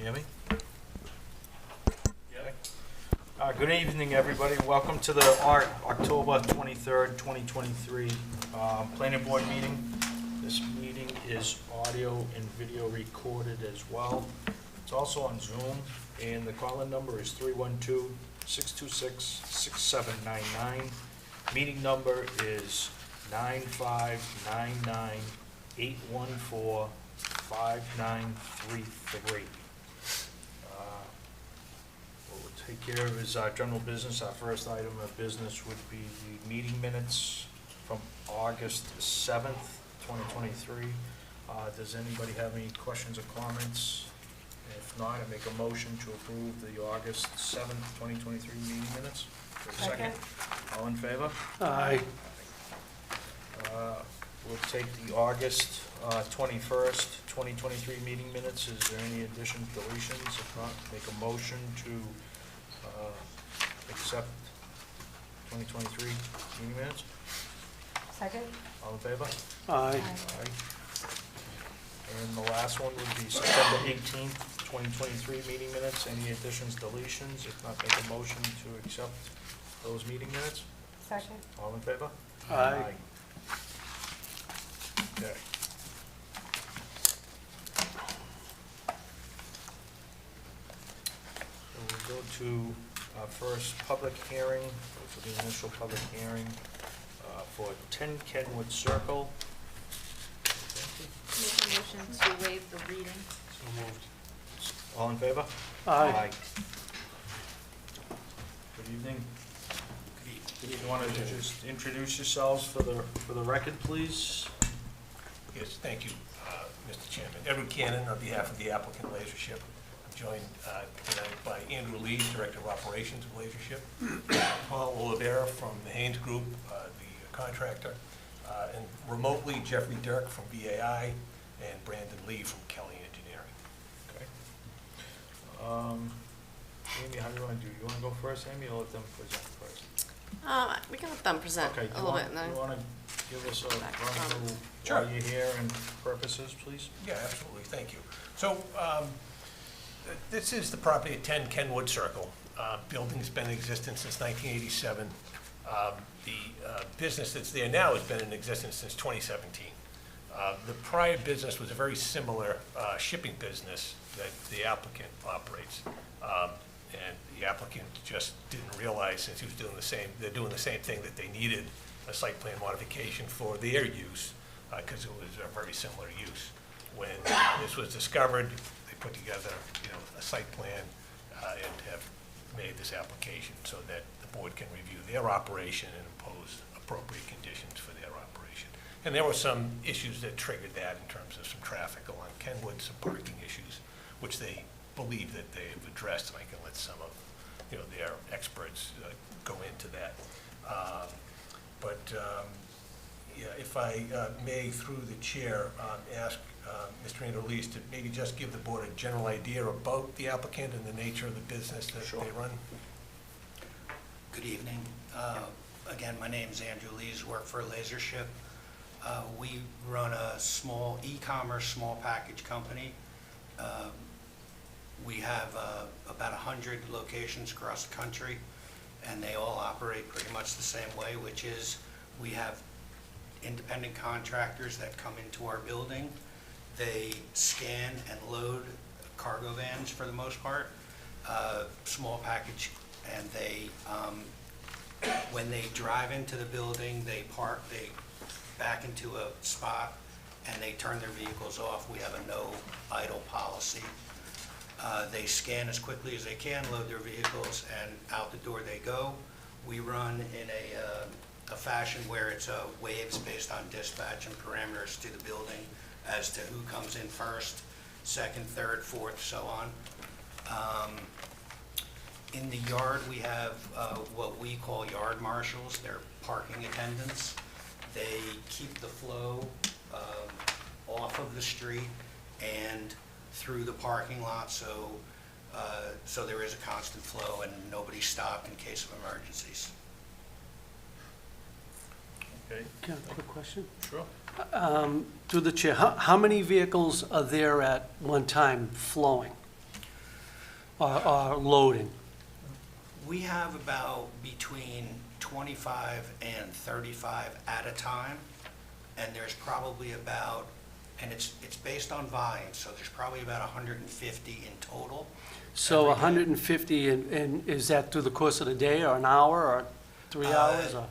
hear me? Good evening, everybody. Welcome to the October 23rd, 2023 Planning Board meeting. This meeting is audio and video recorded as well. It's also on Zoom, and the call-in number is 312-626-6799. Meeting number is 9599-814-5933. What we'll take care of is our general business. Our first item of business would be the meeting minutes from August 7th, 2023. Does anybody have any questions or comments? If not, I make a motion to approve the August 7th, 2023 meeting minutes. Second. All in favor? Aye. We'll take the August 21st, 2023 meeting minutes. Is there any additions, deletions? If not, make a motion to accept 2023 meeting minutes. Second? All in favor? Aye. Aye. And the last one would be September 18th, 2023 meeting minutes. Any additions, deletions? If not, make a motion to accept those meeting minutes. Second? All in favor? Aye. Okay. So we'll go to our first public hearing, for the initial public hearing for 10 Kenwood Circle. Make a motion to waive the reading. So moved. All in favor? Aye. Good evening. You want to just introduce yourselves for the record, please? Yes, thank you, Mr. Chairman. Edward Cannon on behalf of the applicant Lasership. I'm joined tonight by Andrew Lee, Director of Operations of Lasership, Paul Olivera from the Haynes Group, the contractor, and remotely Jeffrey Dirk from VAI and Brandon Lee from Kelly Engineering. Okay. Amy, how do you want to do? You want to go first, Amy, or let them present first? We can let them present Okay. a little bit, and then You want to give us a run through Sure. why you're here and purposes, please? Yeah, absolutely, thank you. So, this is the property at 10 Kenwood Circle. Building's been in existence since 1987. The business that's there now has been in existence since 2017. The prior business was a very similar shipping business that the applicant operates. And the applicant just didn't realize, since he was doing they're doing the same thing, that they needed a site plan modification for their use, because it was a very similar use. When this was discovered, they put together, a site plan and have made this application so that the board can review their operation and impose appropriate conditions for their operation. And there were some issues that triggered that in terms of some traffic along Kenwood, some parking issues, which they believe that they have addressed, and I can let some of their experts go into that. If I may, through the chair, ask Mr. Andrew Lee to maybe just give the board a general idea about the applicant and the nature of the business that Sure. they run. Good evening. Again, my name's Andrew Lees, work for Lasership. We run a small e-commerce, small package company. We have about 100 locations across the country, and they all operate pretty much the same way, which is we have independent contractors that come into our building. They scan and load cargo vans for the most part, small package, and they, when they drive into the building, they park, they back into a spot, and they turn their vehicles off. We have a no idle policy. They scan as quickly as they can, load their vehicles, and out the door they go. We run in a fashion where it's waves based on dispatch and parameters to the building as to who comes in first, second, third, fourth, so on. In the yard, we have what we call yard marshals. They're parking attendants. They keep the flow off of the street and through the parking lot, so there is a constant flow and nobody's stopped in case of emergencies. Okay, Can I have a quick question? sure. Through the chair, how many vehicles are there at one time flowing? or loading? We have about between 25 and 35 at a time, and there's probably about, and it's based on volume, so there's probably about 150 in total. So Every day. 150, and is that through the course of the day, or an hour, or 3 hours? Or?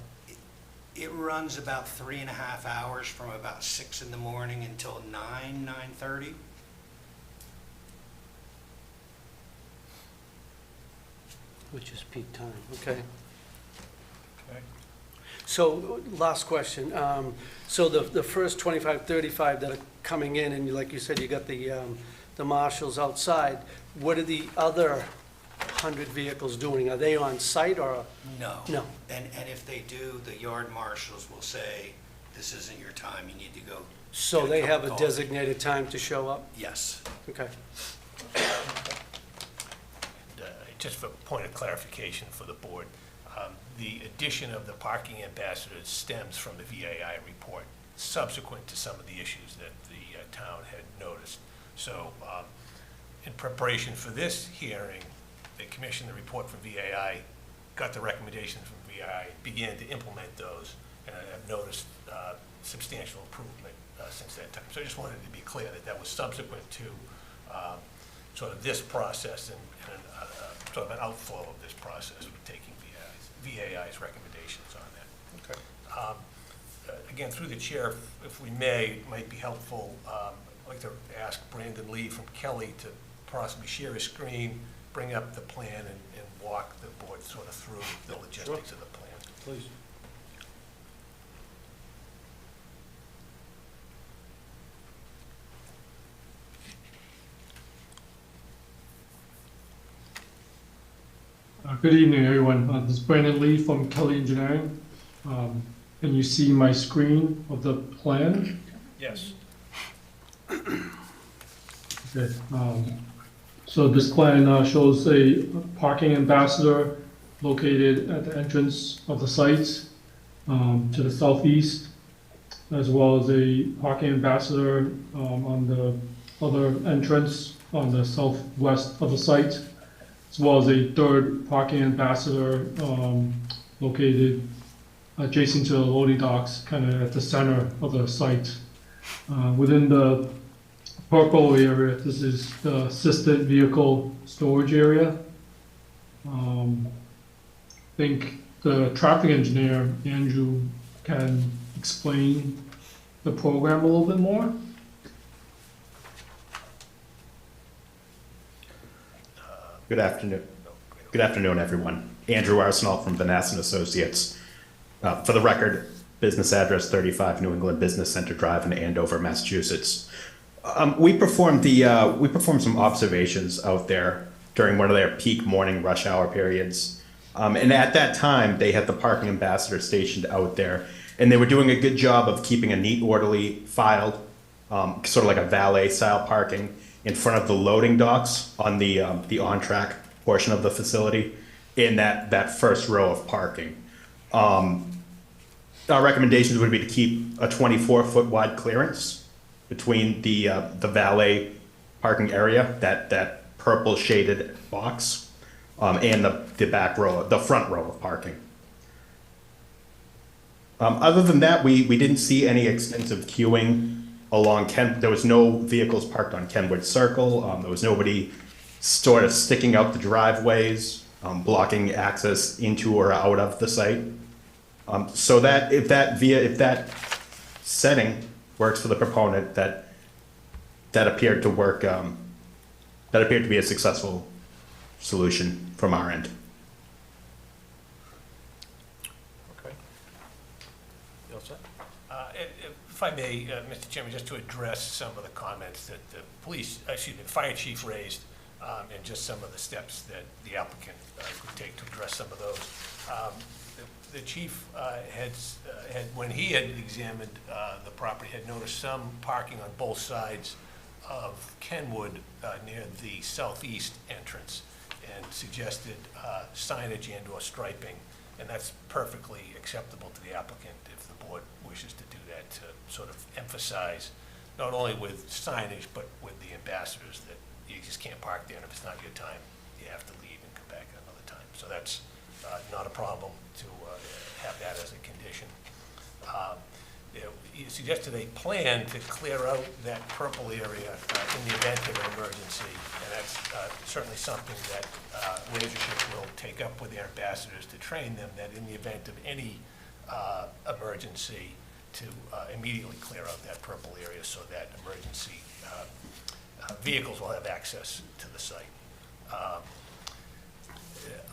It runs about 3.5 hours from about 6 in the morning until 9:30. Which is peak time, okay. Okay. So, last question. So the first 25, 35 that are coming in, and like you said, you got the marshals outside. What are the other 100 vehicles doing? Are they on site or? No. No. And if they do, the yard marshals will say, this isn't your time, you need to go. So get they cup have of a coffee." designated time to show up? Yes. Okay. Just for point of clarification for the board, the addition of the parking ambassadors stems from the VAI report, subsequent to some of the issues that the town had noticed. So in preparation for this hearing, they commissioned the report from VAI, got the recommendations from VAI, began to implement those, and I've noticed substantial improvement since that time. So I just wanted to be clear that that was subsequent to sort of this process and sort of an outflow of this process with taking VAI's recommendations on that. Okay. Again, through the chair, if we may, it might be helpful, I'd like to ask Brandon Lee from Kelly to possibly share his screen, bring up the plan, and walk the board sort of through the logistics of the plan. Please. Good evening, everyone. This is Brandon Lee from Kelly Engineering. Can you see my screen of the plan? Yes. Okay. So this plan shows a parking ambassador located at the entrance of the site to the southeast, as well as a parking ambassador on the other entrance on the southwest of the site, as well as a third parking ambassador located adjacent to the loading docks, kind of at the center of the site. Within the purple area, this is the assisted vehicle storage area. I think the traffic engineer, Andrew, can explain the program a little bit more. Good afternoon. Good afternoon, everyone. Andrew Arsenal from Vanasson Associates. For the record, business address 35 New England Business Center Drive in Andover, Massachusetts. We performed some observations out there during one of their peak morning rush hour periods. And at that time, they had the parking ambassador stationed out there, and they were doing a good job of keeping a neat, orderly file, sort of like a valet-style parking, in front of the loading docks on the on-track portion of the facility in that first row of parking. Our recommendations would be to keep a 24-foot wide clearance between the valet parking area, that purple shaded box, and the back row, the front row of parking. Other than that, we didn't see any extensive queuing along there was no vehicles parked on Kenwood Circle. There was nobody sort of sticking out the driveways, blocking access into or out of the site. So that if that setting works for the proponent, that appeared to work. That appeared to be a successful solution from our end. Okay. You all set? If I may, Mr. Chairman, just to address some of the comments that the fire chief raised, and just some of the steps that the applicant could take to address some of those. The chief when he had examined the property, had noticed some parking on both sides of Kenwood near the southeast entrance, and suggested signage and/or striping, and that's perfectly acceptable to the applicant if the board wishes to do that, to sort of emphasize, not only with signage, but with the ambassadors, that you just can't park there, and if it's not your time, you have to leave and come back another time. So that's not a problem to have that as a condition. You suggested a plan to clear out that purple area in the event of an emergency, and that's certainly something that Lasership will take up with their ambassadors to train them, that in the event of any emergency, to immediately clear out that purple area so that emergency vehicles will have access to the site.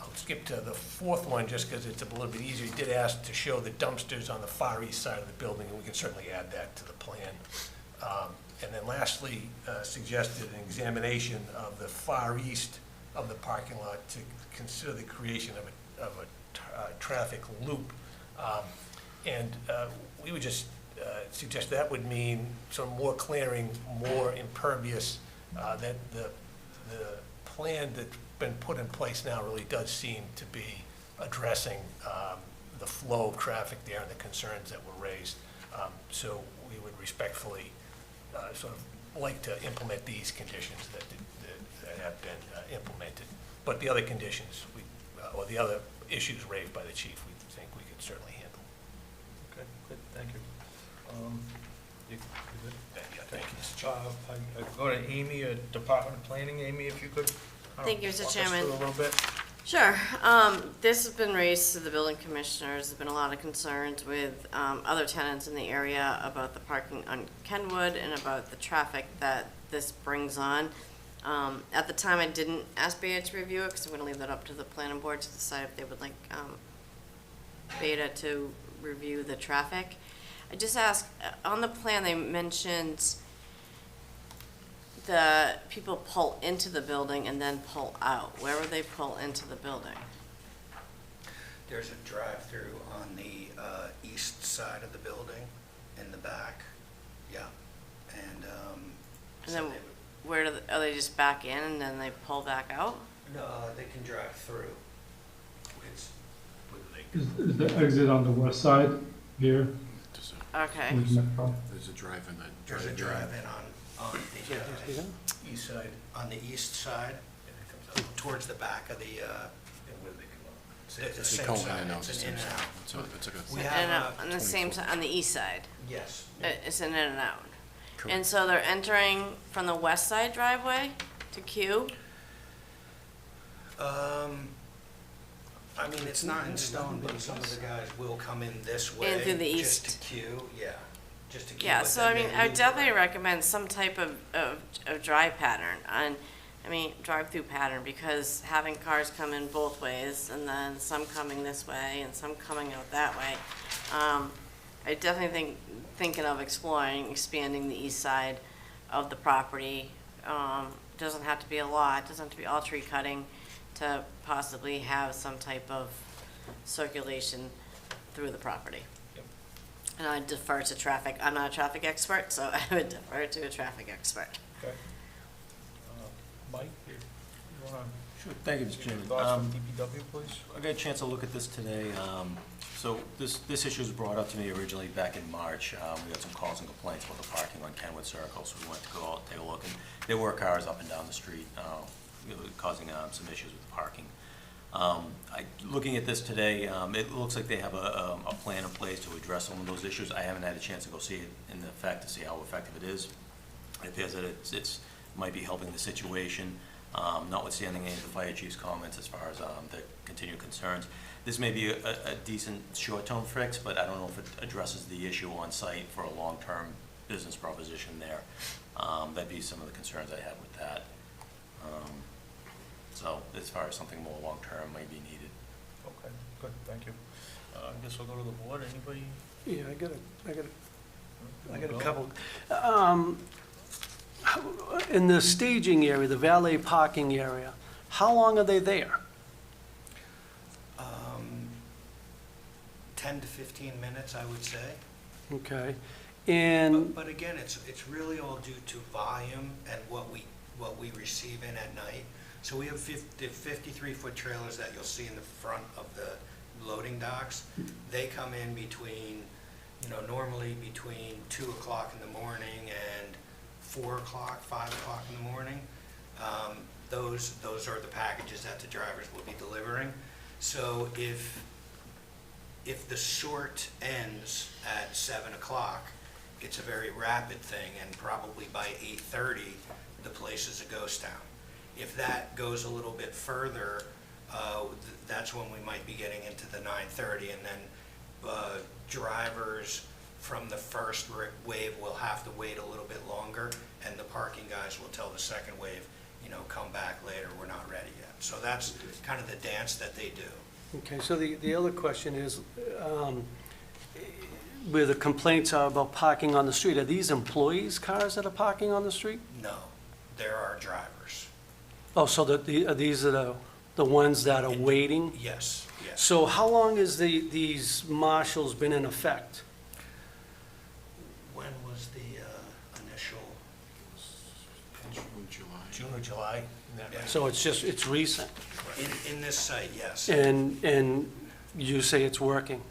I'll skip to the fourth one, just because it's a little bit easier. You did ask to show the dumpsters on the far east side of the building, and we can certainly add that to the plan. And then lastly, suggested an examination of the far east of the parking lot to consider the creation of a traffic loop. And we would just suggest that would mean some more clearing, more impervious, that the plan that's been put in place now really does seem to be addressing the flow of traffic there and the concerns that were raised. So we would respectfully sort of like to implement these conditions that have been implemented. But the other conditions, or the other issues raised by the chief, we think we could certainly handle. Okay, good, thank you. You good? Yeah, thank you, Mr. Chairman. I go to Amy, Department of Planning. Amy, if you could. Thank you, Mr. walk us Chairman. through a little bit. Sure. This has been raised to the building commissioners. There's been a lot of concerns with other tenants in the area about the parking on Kenwood and about the traffic that this brings on. At the time, I didn't ask Beta to review it because I'm going to leave that up to the planning board to decide if they would like Beta to review the traffic. I just asked, on the plan they mentioned the people pull into the building and then pull out. Where would they pull into the building? There's a drive-through on the east side of the building, in the back, yeah. And And so then where are they just back in and then they pull back out? no, they can drive through. It's, Is the exit on the west side here? Okay. There's a drive-in that. there's a drive-in on East side, on the east side, and it comes out, towards the back of the, and where they come out. the They same go in side. and out It's the an in same and side. out. So it's like We a, have, And on the same side, on the east side. Yes. It's an in and out. And correct. so they're entering from the west side driveway to Q? I mean, it's not in stone, but some of the guys will come in this way. In through the Just east. to queue, yeah, just to queue. Yeah, but so then I mean, they I would loop definitely around. recommend some type of drive pattern drive-through pattern, because having cars come in both ways and then some coming this way and some coming out that way. I definitely thinking of expanding the east side of the property. Doesn't have to be a lot, doesn't have to be all tree cutting, to possibly have some type of circulation through the property. Yep. And I defer to traffic, I'm not a traffic expert, so I would defer to a traffic expert. Okay. Mike, you wanna Sure, thank you, Mr. Chairman. thoughts from DPW, please? I got a chance to look at this today. So this issue was brought up to me originally back in March. We got some calls and complaints about the parking on Kenwood Circle, so we went to go out, take a look, and there were cars up and down the street, causing some issues with the parking. Looking at this today, it looks like they have a plan in place to address some of those issues. I haven't had a chance to go see it in effect to see how effective it is. It appears that it's might be helping the situation, notwithstanding any of the fire chief's comments as far as the continued concerns. This may be a decent short-term fix, but I don't know if it addresses the issue on site for a long-term business proposition there. That'd be some of the concerns I have with that. So as far as something more long-term may be needed. Okay, good, thank you. I guess we'll go to the board. Anybody? Yeah, I got a Go. couple. In the staging area, the valet parking area, how long are they there? 10 to 15 minutes, I would say. Okay, and, But again, it's really all due to volume and what we receive in at night. So we have the 53-foot trailers that you'll see in the front of the loading docks. They come in between, normally between 2 o'clock in the morning and 4 o'clock, 5 o'clock in the morning. those are the packages that the drivers will be delivering. So if the sort ends at 7 o'clock, it's a very rapid thing, and probably by 8:30, the place is a ghost town. If that goes a little bit further, that's when we might be getting into the 9:30, and then drivers from the first wave will have to wait a little bit longer, and the parking guys will tell the second wave, come back later, we're not ready yet. So that's kind of the dance that they do. Okay, so the other question is, where the complaints are about parking on the street, are these employees' cars that are parking on the street? No, there are drivers. Oh, so these are the ones that are waiting? Yes, yes. So how long has these marshals been in effect? When was the initial? June or July, in that range. So it's recent? In this site, yes. And you say it's working?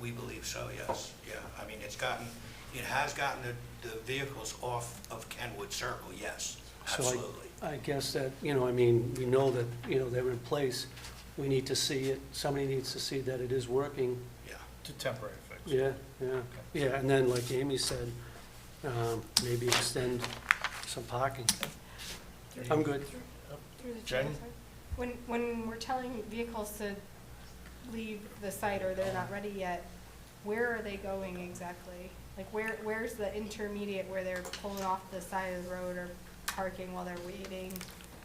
We believe so, yes. Yeah, I mean, it has gotten the vehicles off of Kenwood Circle, yes, So absolutely. I guess that, we know that, they're in place. We need to see it, somebody needs to see that it is working. Yeah. It's a temporary fix. Yeah, and then, like Amy said, maybe extend some parking. I'm good. Through the chair, Jen? sorry. When we're telling vehicles to leave the site or they're not ready yet, where are they going exactly? Like where's the intermediate where they're pulling off the side of the road or parking while they're waiting?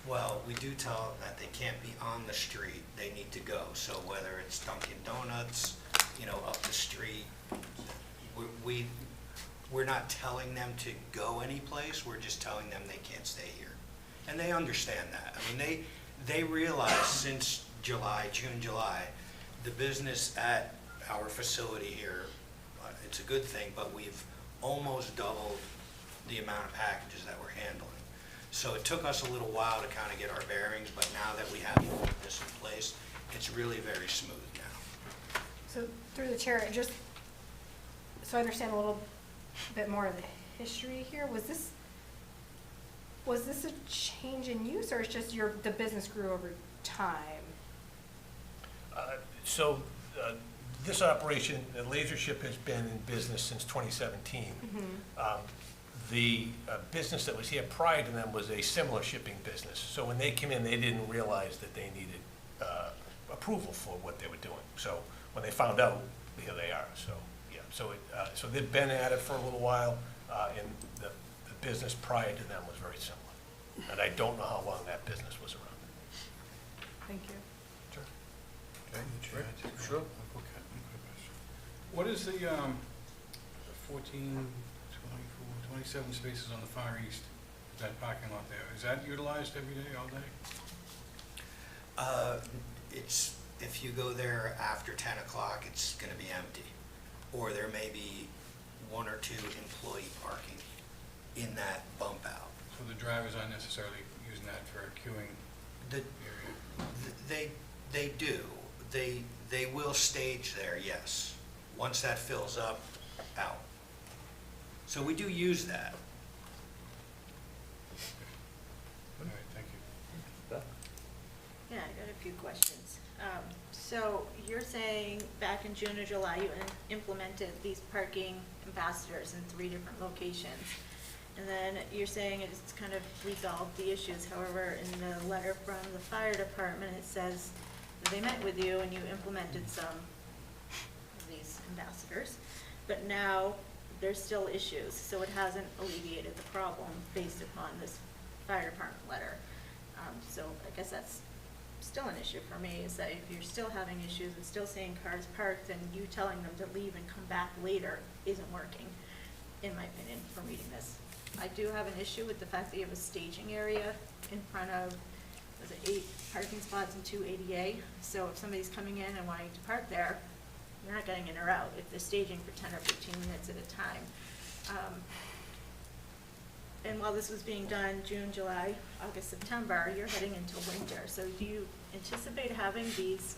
Well, we do tell them that they can't be on the street, they need to go. So whether it's Dunkin' Donuts, up the street, we're not telling them to go anyplace, we're just telling them they can't stay here. And they understand that. I mean, they realize since June, July, the business at our facility here, it's a good thing, but we've almost doubled the amount of packages that we're handling. So it took us a little while to kind of get our bearings, but now that we have all of this in place, it's really very smooth now. So through the chair, just so I understand a little bit more of the history here, was this a change in use, or it's just the business grew over time? So this operation, LaserShip, has been in business since 2017. The business that was here prior to them was a similar shipping business. So when they came in, they didn't realize that they needed approval for what they were doing. So when they found out, here they are. So yeah, so they've been at it for a little while, and the business prior to them was very similar. And I don't know how long that business was around. Thank you. Sure. What is the 14, 24, 27 spaces on the far east, that parking lot there? Is that utilized every day, all day? If you go there after 10 o'clock, it's going to be empty. Or there may be 1 or 2 employee parking in that bump out. So the drivers aren't necessarily using that for a queuing The, area? they do. They will stage there, yes. Once that fills up, out. So we do use that. All right, thank you. Yeah, I got a few questions. So you're saying back in June or July, you implemented these parking ambassadors in 3 different locations. And then you're saying it's kind of resolved the issues. However, in the letter from the fire department, it says that they met with you and you implemented some of these ambassadors. But now there's still issues, so it hasn't alleviated the problem based upon this fire department letter. So I guess that's still an issue for me, is that if you're still having issues and still seeing cars parked, then you telling them to leave and come back later isn't working, in my opinion, for reading this. I do have an issue with the fact that you have a staging area in front of, was it 8 parking spots and 2 ADA? So if somebody's coming in and wanting to park there, you're not getting in or out if they're staging for 10 or 15 minutes at a time. And while this was being done June, July, August, September, you're heading into winter. So do you anticipate having these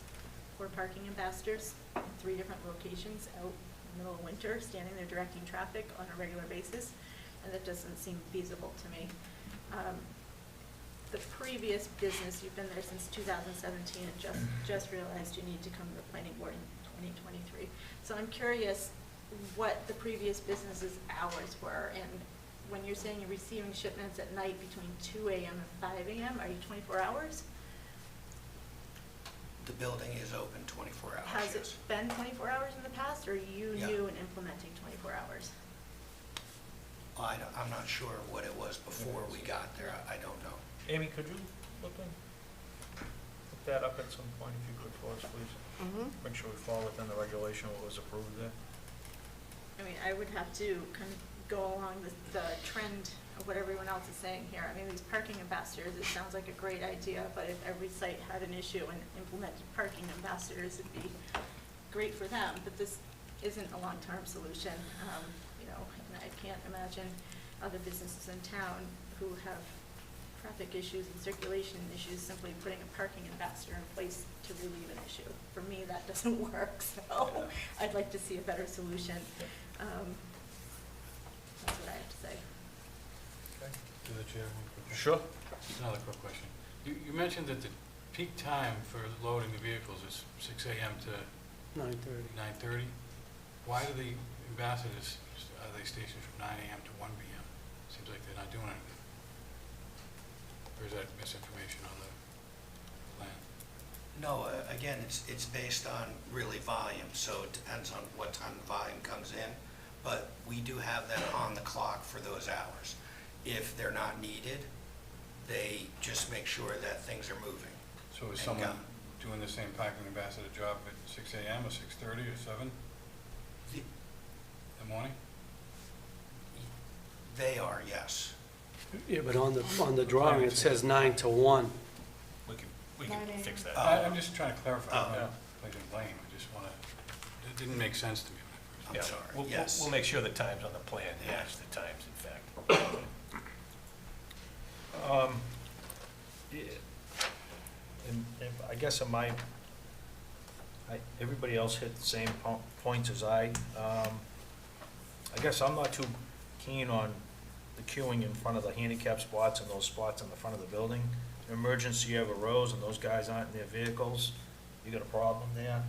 4 parking ambassadors in 3 different locations out in the middle of winter, standing there directing traffic on a regular basis? And that doesn't seem feasible to me. the previous business, you've been there since 2017, and just realized you need to come to the planning board in 2023. So I'm curious what the previous business's hours were, and when you're saying you're receiving shipments at night between 2 a.m. and 5 a.m., are you 24 hours? The building is open 24 hours, Has it yes. been 24 hours in the past, or are you Yeah. new in implementing 24 hours? I'm not sure what it was before we got there. I don't know. Amy, could you look that up at some point if you could for us, please? Make sure we fall within the regulation what was approved there. I mean, I would have to kind of go along the trend of what everyone else is saying here. I mean, these parking ambassadors, it sounds like a great idea, but if every site had an issue and implemented parking ambassadors, it'd be great for them, but this isn't a long-term solution. You know, and I can't imagine other businesses in town who have traffic issues and circulation issues simply putting a parking ambassador in place to relieve an issue. For me, that doesn't work, so I'd like to see a better solution. That's what I have to say. To the chair, one quick question. Sure. Another quick question. You mentioned that the peak time for loading the vehicles is 6 a.m. to 9:30. 9:30. Why do the ambassadors, are they stationed from 9 a.m. to 1 p.m.? Seems like they're not doing anything. Or is that misinformation on the plan? No, again, it's based on really volume, so it depends on what time the volume comes in. But we do have them on the clock for those hours. If they're not needed, they just make sure that things are moving. So is And someone go. doing the same parking ambassador job at 6 a.m. or 6:30 or 7 The- in the morning? They are, yes. Yeah, but on the drawing, it says 9 to 1. We 9 can a.m. fix that. I'm just trying to clarify. Oh. I'm not placing blame. I just want to, it didn't make sense to me when I I'm first. Yeah, sorry, yes. We'll make sure the times on the plan Yeah. match the times, in fact. Yeah. And I guess everybody else hit the same points as I guess I'm not too keen on the queuing in front of the handicap spots and those spots in the front of the building. An emergency ever arose and those guys aren't in their vehicles, you got a problem there.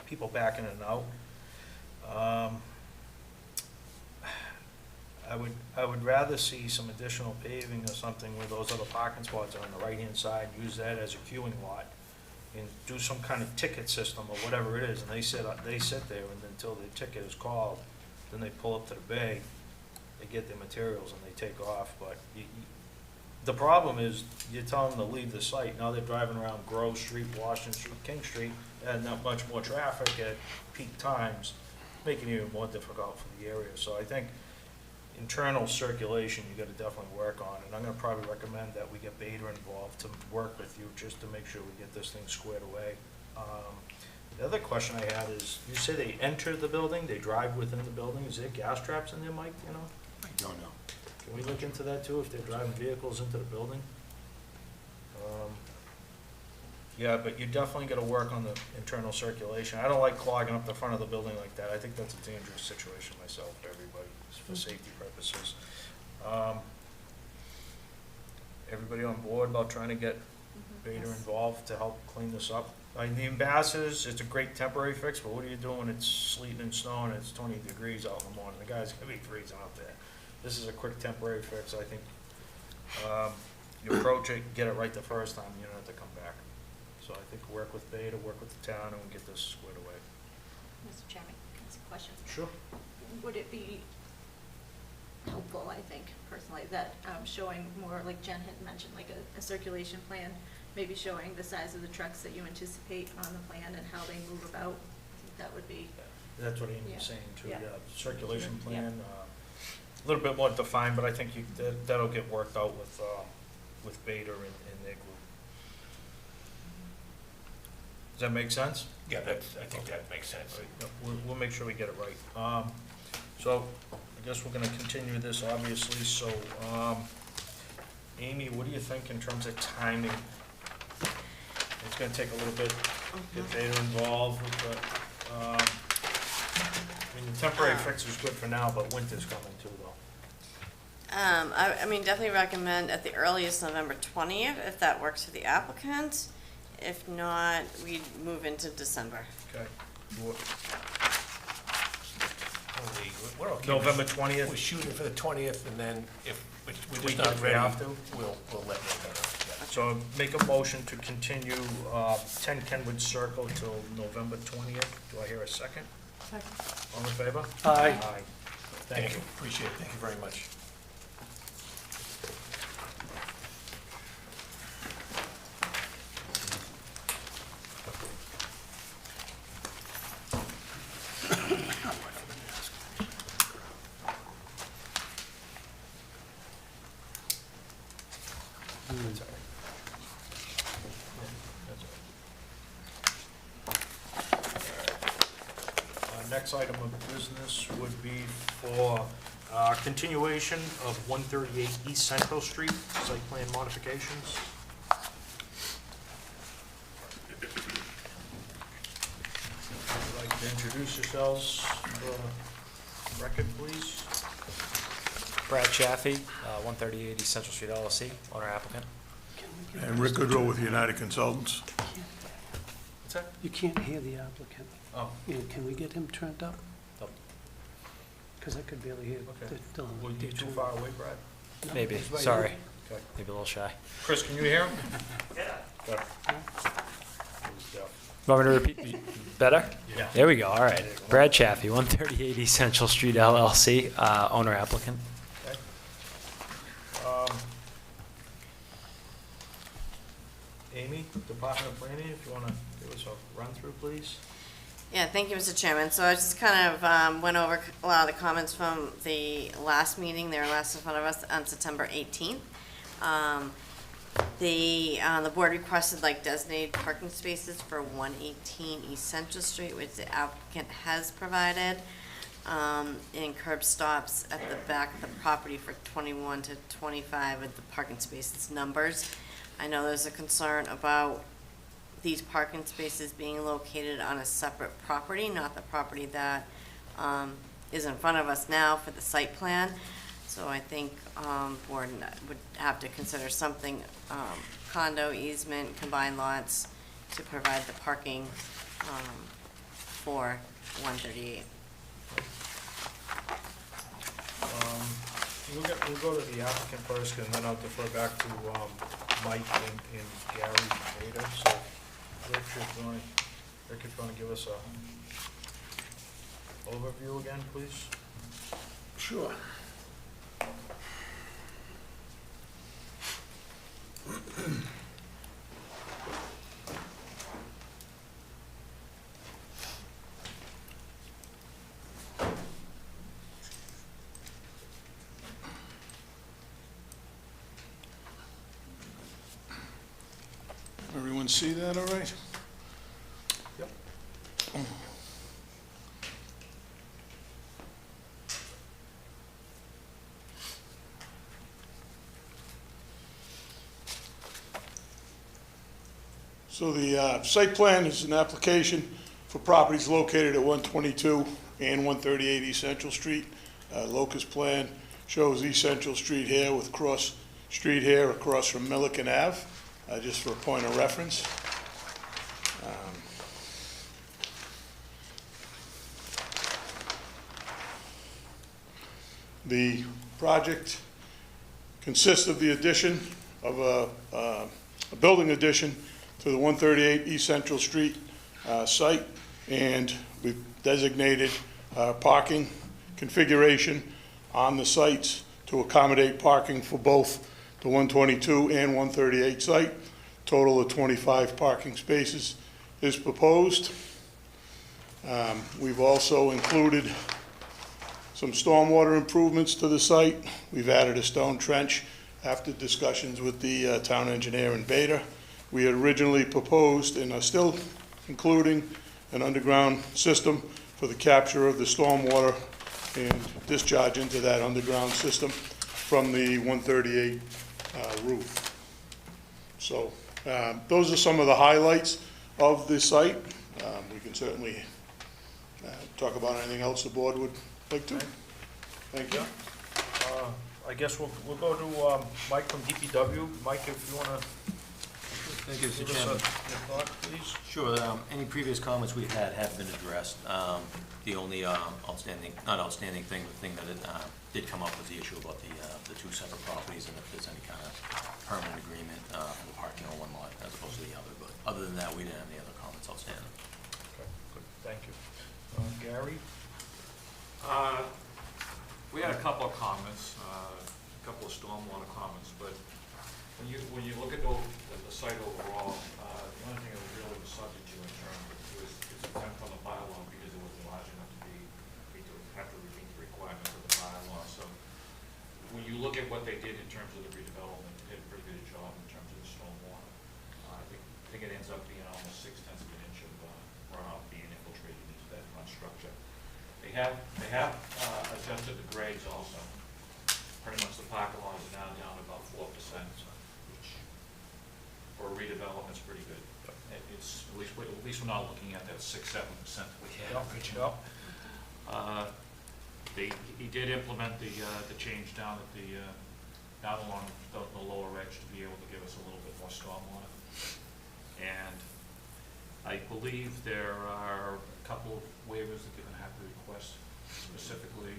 People backing in and out. I would rather see some additional paving or something where those other parking spots are on the right-hand side, use that as a queuing lot, and do some kind of ticket system or whatever it is, and they sit there and until the ticket is called, then they pull up to the bay, they get their materials and they take off, but the problem is, you tell them to leave the site, now they're driving around Grove Street, Washington Street, King Street, and not much more traffic at peak times, making it even more difficult for the area, so I think internal circulation, you gotta definitely work on, and I'm gonna probably recommend that we get Beta involved to work with you, just to make sure we get this thing squared away. The other question I had is, you say they enter the building, they drive within the building, is there gas traps in there, Mike, you know? I don't know. Can we look into that too, if they're driving vehicles into the building? Yeah, but you definitely gotta work on the internal circulation. I don't like clogging up the front of the building like that. I think that's a dangerous situation myself for everybody, for safety purposes. Everybody on board about trying to get Beta involved to help clean this up? I mean, the ambassadors, it's a great temporary fix, but what are you doing when it's sleeting and snowing, and it's 20 degrees out in the morning? The guy's gonna be freezing out there. This is a quick temporary fix, I think. You approach it, get it right the first time, you don't have to come back. So I think work with Beta, work with the town, and we'll get this squared away. Mr. Chairman, can I ask a question? Sure. Would it be helpful, I think, personally, that showing more, like Jen had mentioned, like a circulation plan, maybe showing the size of the trucks that you anticipate on the plan and how they move about? I think that would be, That's what Amy Yeah. was saying too, Yeah. yeah, circulation Yeah. plan, a little bit more defined, but I think that'll get worked out with Beta and their group. Does that make sense? Yeah, I think that makes sense. Yeah, we'll make sure we get it right. So I guess we're gonna continue this, obviously, so, Amy, what do you think in terms of timing? It's gonna take a little bit, get Beta involved with the, I mean, the temporary fix is good for now, but winter's coming too, though. I mean, definitely recommend at the earliest November 20th, if that works for the applicant. If not, we'd move into December. Okay. You- We're okay. November 20th? We're shooting for the 20th, and then if we're We just get not ready, ready to? we'll let you know. So make a motion to continue 10 Kenwood Circle till November 20th. Do I hear a second? Second. All in favor? Aye. Aye. Thank you. Appreciate it, thank you very much. That's all right. Yeah, that's all right. Next item of business would be for continuation of 138 East Central Street, site plan modifications. Would you like to introduce yourselves for the record, please? Brad Chaffee, 138 East Central Street LLC, owner applicant. And Rick Goodrow with United Consultants. What's that? You can't hear the applicant. Oh, Yeah, can we get him turned up? Oh. Because I could barely hear. okay. Dylan. Were you too far away, Brad? No, Maybe, he's right sorry, here. Okay. maybe a little shy. Chris, can you hear him? Yeah. Good. Want me to repeat? Better? Yeah. There we go, all right. Brad Chaffee, 138 East Central Street LLC, owner applicant. Okay. Um, Amy, Department of Planning, if you want to give us a run-through, please? Yeah, thank you, Mr. Chairman. So I just kind of went over a lot of the comments from the last meeting. They were last in front of us on September 18th. The board requested like designated parking spaces for 118 East Central Street, which the applicant has provided, and curb stops at the back of the property for 21 to 25 with the parking spaces numbers. I know there's a concern about these parking spaces being located on a separate property, not the property that is in front of us now for the site plan. So I think board would have to consider something, condo easement, combined lots, to provide the parking for 138. We'll go to the applicant first, and then I'll defer back to Mike and Gary later. So Rick, if you want to give us a overview again, please? Sure. Everyone see that all right? Yep. So the site plan is an application for properties located at 122 and 138 East Central Street. Locust plan shows East Central Street here with Cross Street here across from Milliken Ave, just for a point of reference. The project consists of the addition of a building addition to the 138 East Central Street site, and we've designated parking configuration on the sites to accommodate parking for both the 122 and 138 site. Total of 25 parking spaces is proposed. We've also included some stormwater improvements to the site. We've added a stone trench after discussions with the town engineer in Beta. We had originally proposed and are still including an underground system for the capture of the stormwater and discharge into that underground system from the 138 roof. So those are some of the highlights of this site. We can certainly talk about anything else the board would like to. Thank you. I guess we'll go to Mike from DPW. Mike, if you want to Thank you, Mr. give us Chairman. your thought, please. Sure, any previous comments we've had have been addressed. The only outstanding, not outstanding thing, the thing that did come up was the issue about the two separate properties and if there's any kind of permanent agreement for the parking on one lot as opposed to the other. But other than that, we didn't have any other comments outstanding. Okay, good, thank you. Gary? We had a couple of comments, a couple of stormwater comments, but when you look at the site overall, the only thing that was really subject to in terms of was its intent on the bylaw because it wasn't large enough to have to meet the requirements of the bylaw. So when you look at what they did in terms of the redevelopment, they did a pretty good job in terms of the stormwater. I think it ends up being almost 0.6 of an inch of runoff being infiltrated into that front structure. They have adjusted the grades also. Pretty much the parking lot is now down to about 4%, which for a redevelopment is pretty good. It's, at least we're not looking at that 6-7% that we have. Good job. He did implement the change down at down along the lower edge to be able to give us a little bit more stormwater. And I believe there are a couple of waivers that they're gonna have to request, specifically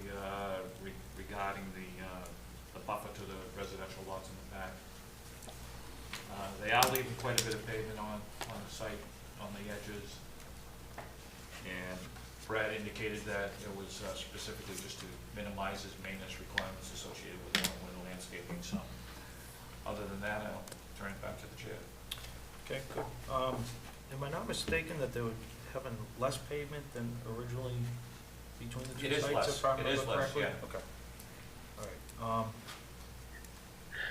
regarding the buffer to the residential lots in the back. They are leaving quite a bit of pavement on the site, on the edges. And Brad indicated that it was specifically just to minimize his maintenance requirements associated with the landscaping. So other than that, I'll turn it back to the chair. Okay, good. Am I not mistaken that they were having less pavement than originally between the two It is sites? less. If I It is remember less, correctly? yeah. Okay. All right.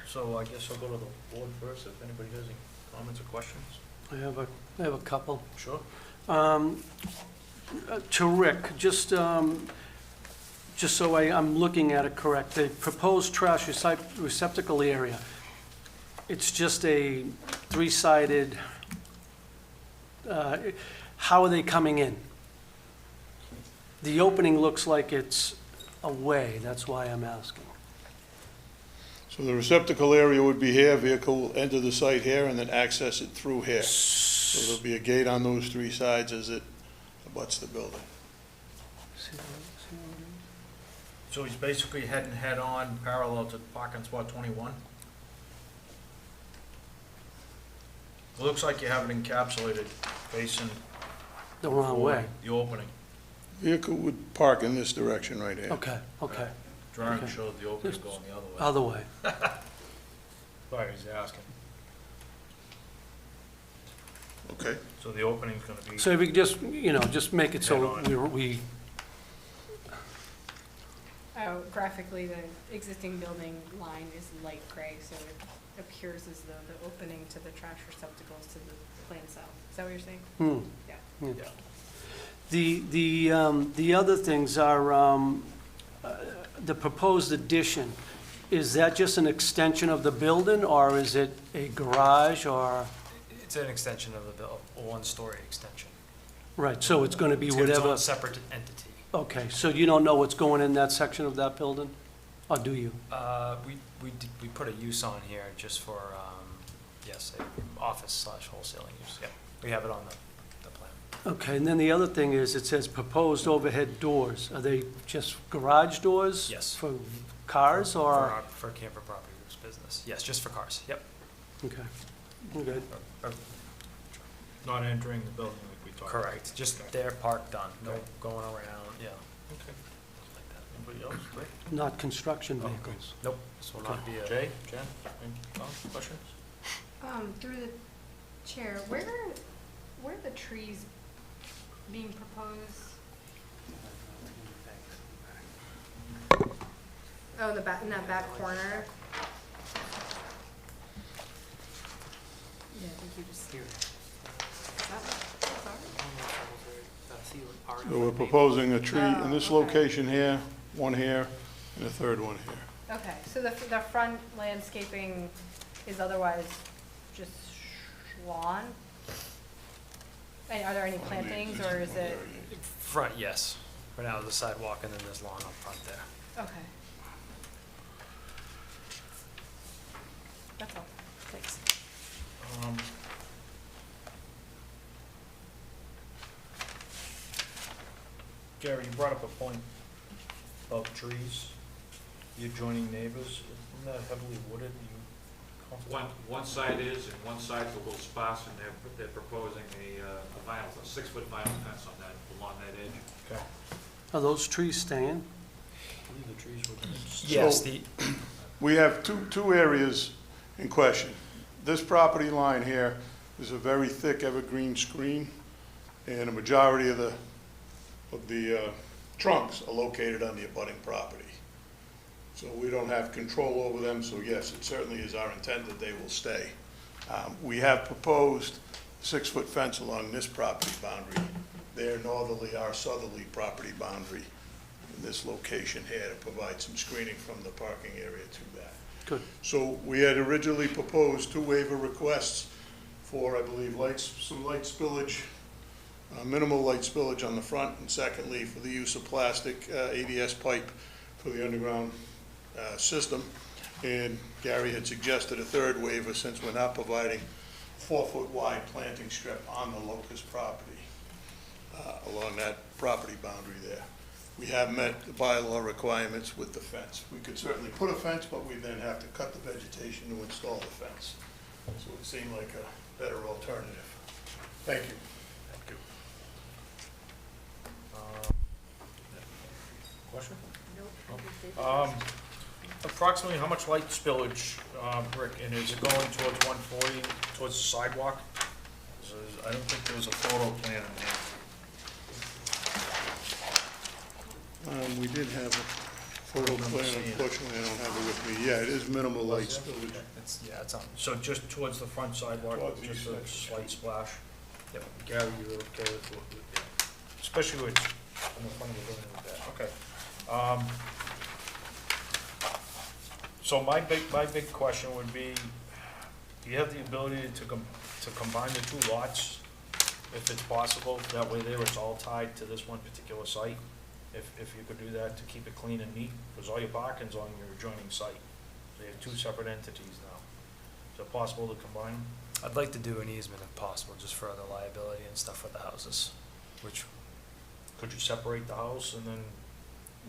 So I guess I'll go to the board first, if anybody has any comments or questions. I have a couple. Sure. To Rick, just so I'm looking at it correct, the proposed trash receptacle area, it's just a three-sided, how are they coming in? The opening looks like it's away, that's why I'm asking. So the receptacle area would be here, vehicle will enter the site here and then access it through here. So there'll be a gate on those three sides as it abuts the building. So he's basically heading head-on parallel to parking spot 21? It looks like you have it encapsulated facing The wrong way. the opening. Vehicle would park in this direction right here. Okay, okay, Drawing Okay. showed the opening going the other way. other way. Sorry, he's asking. Okay. So the opening's gonna be, So if we could just, just make it so Head on. we, Oh, graphically, the existing building line is light gray, so it appears as though the opening to the trash receptacles to the plan south. Is that what you're saying? Yeah. yeah. The other things are, the proposed addition, is that just an extension of the building, or is it a garage, or? It's an extension of the a one-story extension. Right, so it's gonna be It's got its whatever, own separate entity. okay, so you don't know what's going in that section of that building? Or do you? We put a use on here just for, yes, a office / wholesaling use, yeah. We have it on the plan. Okay, and then the other thing is, it says proposed overhead doors. Are they just garage doors? Yes. For cars, or? For camper property use business, yes, just for cars, yep. Okay, okay. Not entering the building like we talked about. Correct, just there, parked, done, no going around, yeah. Okay. Like that. Anybody else? Rick? Not construction vehicles? Nope, this will not be a. Jay, Jen, any questions? Through the chair, where are the trees being proposed? Oh, the back, in that back corner? Yeah, I think you just. Here. So we're proposing a tree in this Oh, okay. location here, one here, and a third one here. Okay, so the front landscaping is otherwise just lawn? And are there any plantings, or is it, Front, yes. Right now, the sidewalk and then there's lawn up front there. okay. That's all. Thanks. Um, Gary, you brought up a point about trees, the adjoining neighbors. Isn't that heavily wooded? You comfortable? One side is, and one side's a little sparse, and they're proposing a 6-foot vinyl fence on that, along that edge. Okay. Are those trees staying? I believe the trees were going to... Yes, So- the, We have two areas in question. This property line here is a very thick evergreen screen, and a majority of the trunks are located on the abutting property. So we don't have control over them, so yes, it certainly is our intent that they will stay. We have proposed 6-foot fence along this property boundary, their northerly, our southerly property boundary in this location here to provide some screening from the parking area to that. Good. So we had originally proposed 2 waiver requests for, I believe, some light spillage, minimal light spillage on the front, and secondly, for the use of plastic ADS pipe for the underground system. And Gary had suggested a 3rd waiver since we're not providing 4-foot wide planting strip on the locust property, along that property boundary there. We have met the bylaw requirements with the fence. We could certainly put a fence, but we then have to cut the vegetation to install the fence. So it seemed like a better alternative. Thank you. Thank you. Question? Nope. Approximately how much light spillage, Rick, and is it going towards 140, towards the sidewalk? I don't think there was a photo plan in there. We did have a photo plan, unfortunately, I don't have it with me. Yeah, it is minimal light spillage. it's on. So just towards the front sidewalk, Towards the just east a side. slight splash? Yep. Gary, you're okay with yeah. Especially with, on the front of the building with that, okay. So my big question would be, do you have the ability to combine the 2 lots, if it's possible? That way there, it's all tied to this one particular site? If you could do that to keep it clean and neat, because all your parking's on your adjoining site. So you have 2 separate entities now. Is it possible to combine them? I'd like to do an easement if possible, just for the liability and stuff with the houses, which, Could you separate the house and then,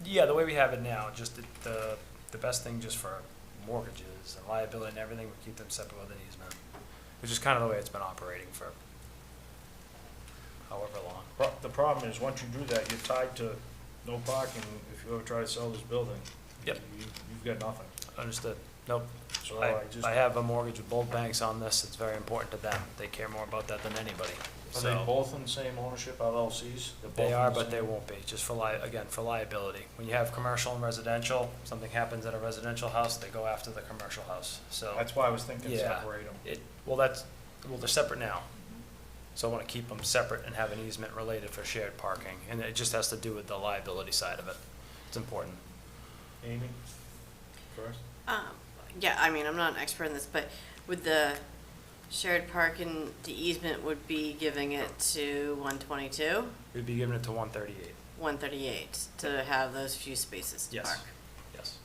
yeah, the way we have it now, just the best thing just for mortgages and liability and everything, we keep them separate with an easement, which is kind of the way it's been operating for however long. the problem is, once you do that, you're tied to no parking if you ever try to sell this building. Yep. You've got nothing. Understood. Nope. So I have a mortgage with both banks on this. It's very important to them. They care more about that than anybody. Are they So both in the same ownership, LLCs? They're both they in are, the but they same- won't be, just for again, for liability. When you have commercial and residential, something happens at a residential house, they go after the commercial house, so. That's why I was thinking Yeah. separate them. Well, they're separate now. So I want to keep them separate and have an easement related for shared parking, and it just has to do with the liability side of it. It's important. Amy, first? Yeah, I mean, I'm not an expert in this, but with the shared parking, the easement would be giving it to 122, We'd be giving it to 138. 138 to have those few spaces to Yes. park. Yes.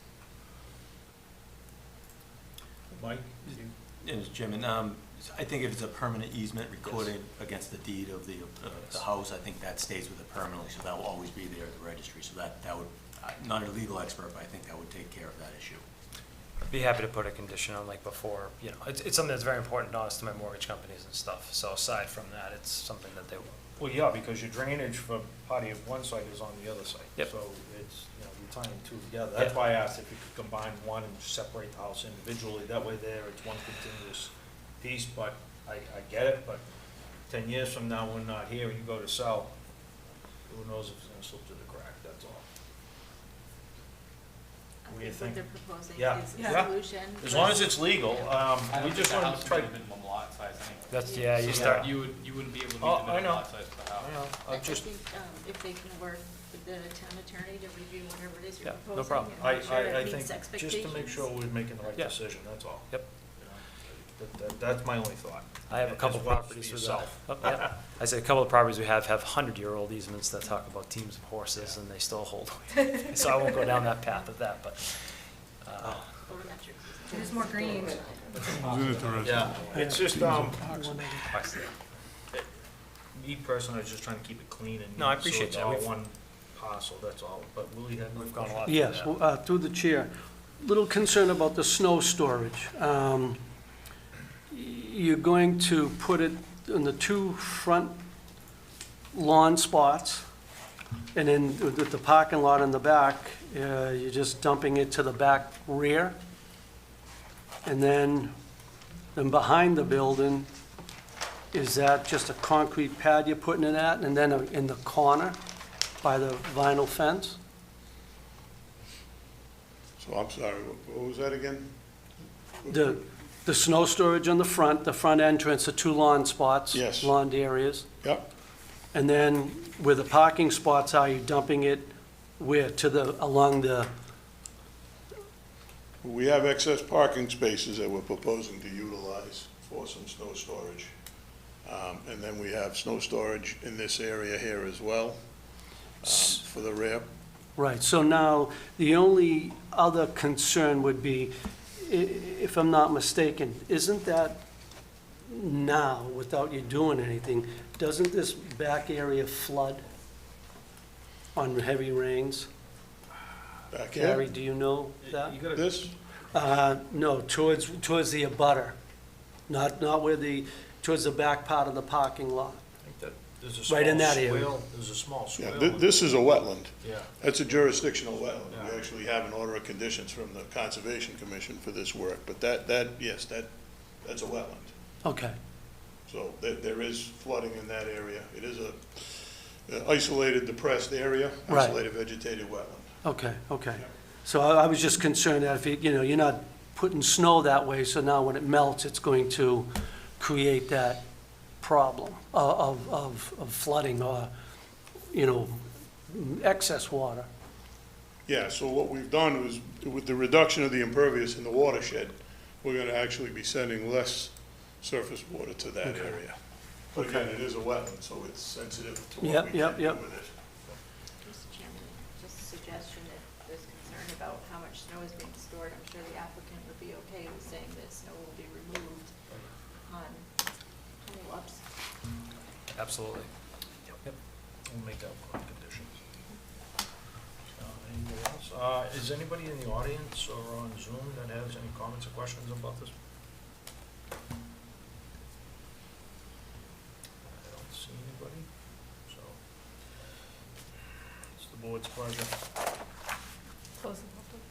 Mike? And Jim, and I think if it's a permanent easement recorded against the deed of the house, I think that stays with it permanently, so that will always be there at the registry. So that would, I'm not a legal expert, but I think that would take care of that issue. I'd be happy to put a condition on, like before, it's something that's very important to us, to my mortgage companies and stuff. So aside from that, it's something that they will. Well, yeah, because your drainage for part of one site is on the other site. Yep. So it's, you're tying 2 together. That's why I asked if you could combine one and separate the house individually. That way there, it's one continuous piece, but I get it, but 10 years from now, when not here, and you go to sell, who knows if it's gonna slip through the crack, that's all. What do you think? What they're proposing Yeah. is Yeah. a solution. As long as it's legal, we just want to try. Minimum lot size anyway. You start. You wouldn't be able to meet Oh, the I minimum know. lot size for the house. I know, I I just, think if they can work with the town attorney to review whatever it is you're Yeah, no proposing. problem. and I make sure it think, meets just to make expectations. sure we're making the right Yeah. decision, that's all. Yep. That's my only thought. I have a couple As well as properties for with yourself. yeah. I say a couple of properties we have 100-year-old easements that talk about teams of horses, Yeah. and they still hold. So I won't go down that path of that, but. Volumetric. There's more green. Yeah, it's just, me personally, I was just trying to keep it clean and neat. No, I appreciate So that. it's all one parcel, that's all. But Willie had. We've gone a lot. Yes, through the chair. Little concern about the snow storage. You're going to put it in the two front lawn spots, and then with the parking lot in the back, you're just dumping it to the back rear. And then behind the building, is that just a concrete pad you're putting it at? And then in the corner by the vinyl fence? So I'm sorry, what was that again? The snow storage on the front entrance, the two lawn spots. Yes. Lawn areas. Yep, And then where the parking spots are, you dumping it where, along the, we have excess parking spaces that we're proposing to utilize for some snow storage. And then we have snow storage in this area here as well, for the rear. right, so now, the only other concern would be, if I'm not mistaken, isn't that now, without you doing anything, doesn't this back area flood on heavy rains? Back here, Gary, do you know that? You gotta, this, No, towards the abutter, not where towards the back part of the parking lot. I think that there's a Right in small that area. swale, there's a small yeah, swale. this is a wetland. Yeah, That's a jurisdictional wetland. Yeah. We actually have an order of conditions from the Conservation Commission for this work, but yes, that's a wetland. Okay, So there is flooding in that area. It is a isolated, depressed area, Right. isolated vegetated wetland. okay. So I was just concerned that if you're not putting snow that way, so now when it melts, it's going to create that problem of flooding or, excess water. Yeah, so what we've done is, with the reduction of the impervious in the watershed, we're gonna actually be sending less surface water to that Okay. area. But again, it is a wetland, so it's sensitive to Yep, what we yep, can do yep. with it. Mr. Chairman, just a suggestion, if there's concern about how much snow is being stored, I'm sure the applicant would be okay with saying that snow will be removed on roll-ups. Absolutely. we'll make that one condition. Anything else? Is anybody in the audience or on Zoom that has any comments or questions about this? I don't see anybody, so it's the board's pleasure. Close the public.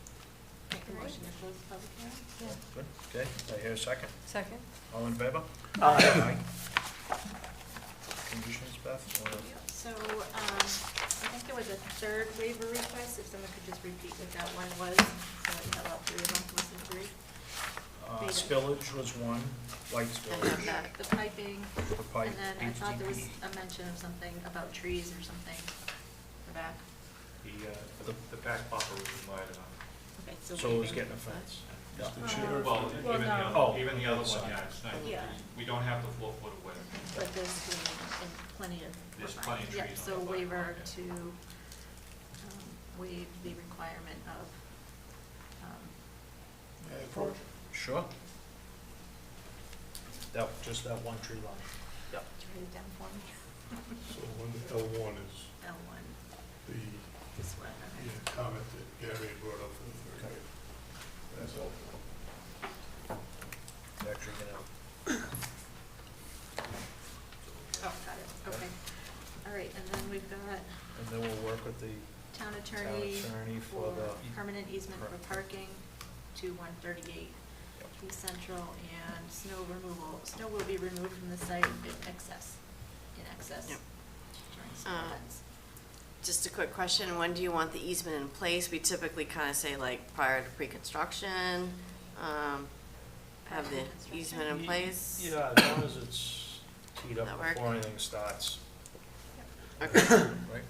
Make a motion to close the public hearing? Good, okay, I hear a second. Second? All in favor? Aye. Conditions, Beth? So, I think there was a third waiver request, if someone could just repeat what that one was, so that you have all three of them, listen three. Spillage was one, light And spillage, then the piping, the pipe, and then I thought there was HDPE. a mention of something about trees or something, in the back. The back buffer was divided up. Okay, So it was waiving. getting a fence. Yeah. Well, Well, no. even the other one, yeah, it's not, Yeah. we don't have the 4 foot of width. But there's plenty of. There's plenty of Yeah, trees on so the back. waiver to waive the requirement of, Sure. That, just that one tree line. did you write it down for me? So L1 is L1, the this one, okay. comment that Gary had brought up for the third waiver. That's helpful. Actually, Oh, got it, okay. All right, and then we've got and then we'll work with the town town attorney attorney for for the, permanent easement for Correct. parking to 138 East Central, and snow removal. Snow will be removed from the site in excess Yep. during snow events. Just a quick question, when do you want the easement in place? We typically kind of say like prior to pre-construction, have the easement in place? yeah, as long as it's teed up That work? before anything starts, Okay, right?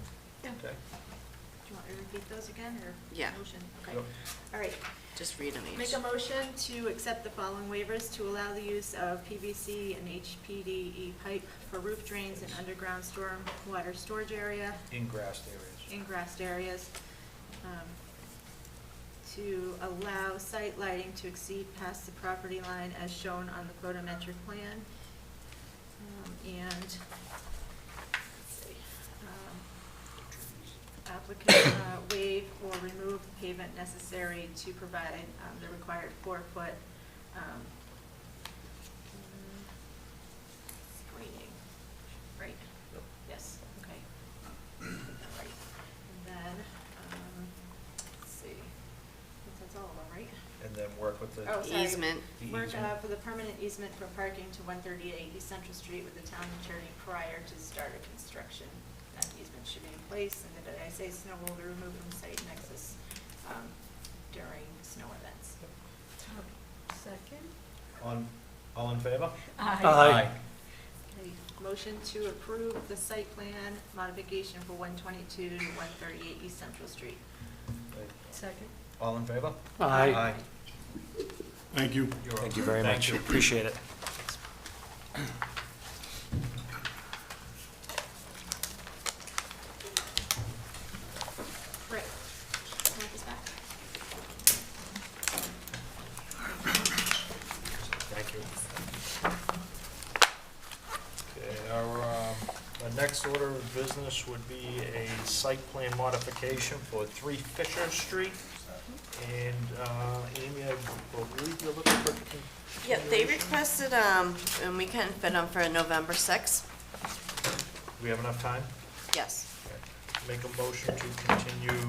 Yeah. Okay. Do you want me to repeat those again, or? Yeah. Motion, okay. Yep. All right, just read them each. make a motion to accept the following waivers to allow the use of PVC and HPDE pipe for roof drains and underground storm water storage area In grassed areas. in grassed areas. to allow site lighting to exceed past the property line as shown on the photometric plan. And, let's see, applicant waive or remove pavement necessary to provide the required 4-foot screening, right? Yes, okay. Got that right. And then, let's see, I think that's all of them, right? And then work with the. Oh, sorry. Easement. The Work easement. for the permanent easement for parking to 138 East Central Street with the town attorney prior to start of construction. That easement should be in place, and that I say snow will be removed from site nexus during snow events. Second? All in favor? Aye. Okay, motion to approve the site plan modification for 122 to 138 East Central Street. Second. All in favor? Aye. Thank you. Thank you very much. Appreciate it. Right. Mark this back. Thank you. Okay, our next order of business would be a site plan modification for 3 Fisher Street. And, Amy, I believe you're looking for. Yeah, they requested, and we can fit them for November 6th. Do we have enough time? Yes. Okay. Make a motion to continue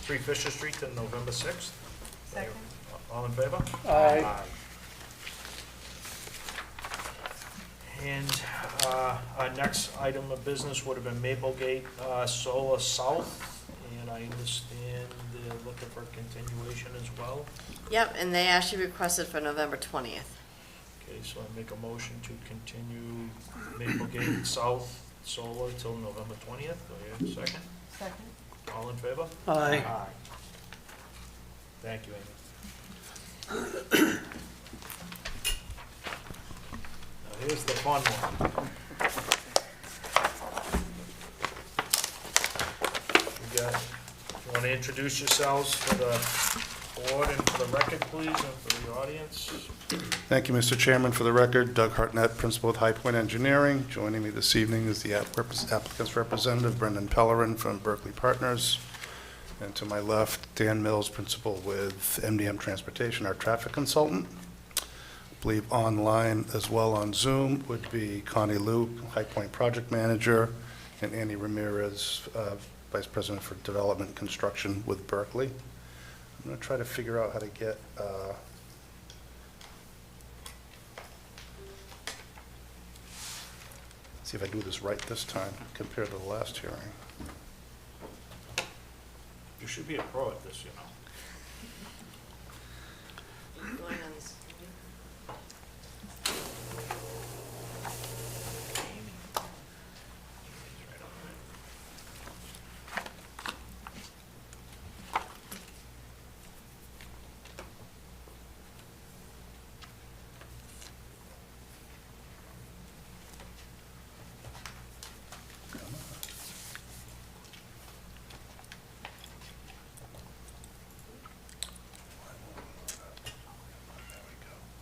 3 Fisher Street to November 6th. Second. All in favor? Aye. And our next item of business would have been Maplegate Solar South, and I understand they're looking for continuation as well. Yep, and they actually requested for November 20th. Okay, so I make a motion to continue Maplegate South Solar till November 20th. Do I have a second? Second. All in favor? Aye. Thank you, Amy. Now, here's the fun one. We got, you want to introduce yourselves for the board and for the record, please, and for the audience? Thank you, Mr. Chairman. For the record, Doug Hartnett, Principal with High Point Engineering. Joining me this evening is the applicant's representative, Brendan Pellerin from Berkeley Partners. And to my left, Dan Mills, Principal with MDM Transportation, our traffic consultant. I believe online as well on Zoom would be Connie Loop, High Point Project Manager, and Andy Ramirez, Vice President for Development and Construction with Berkeley. I'm going to try to figure out how to get see if I do this right this time compared to the last hearing. You should be a pro at this, you know. Going on this-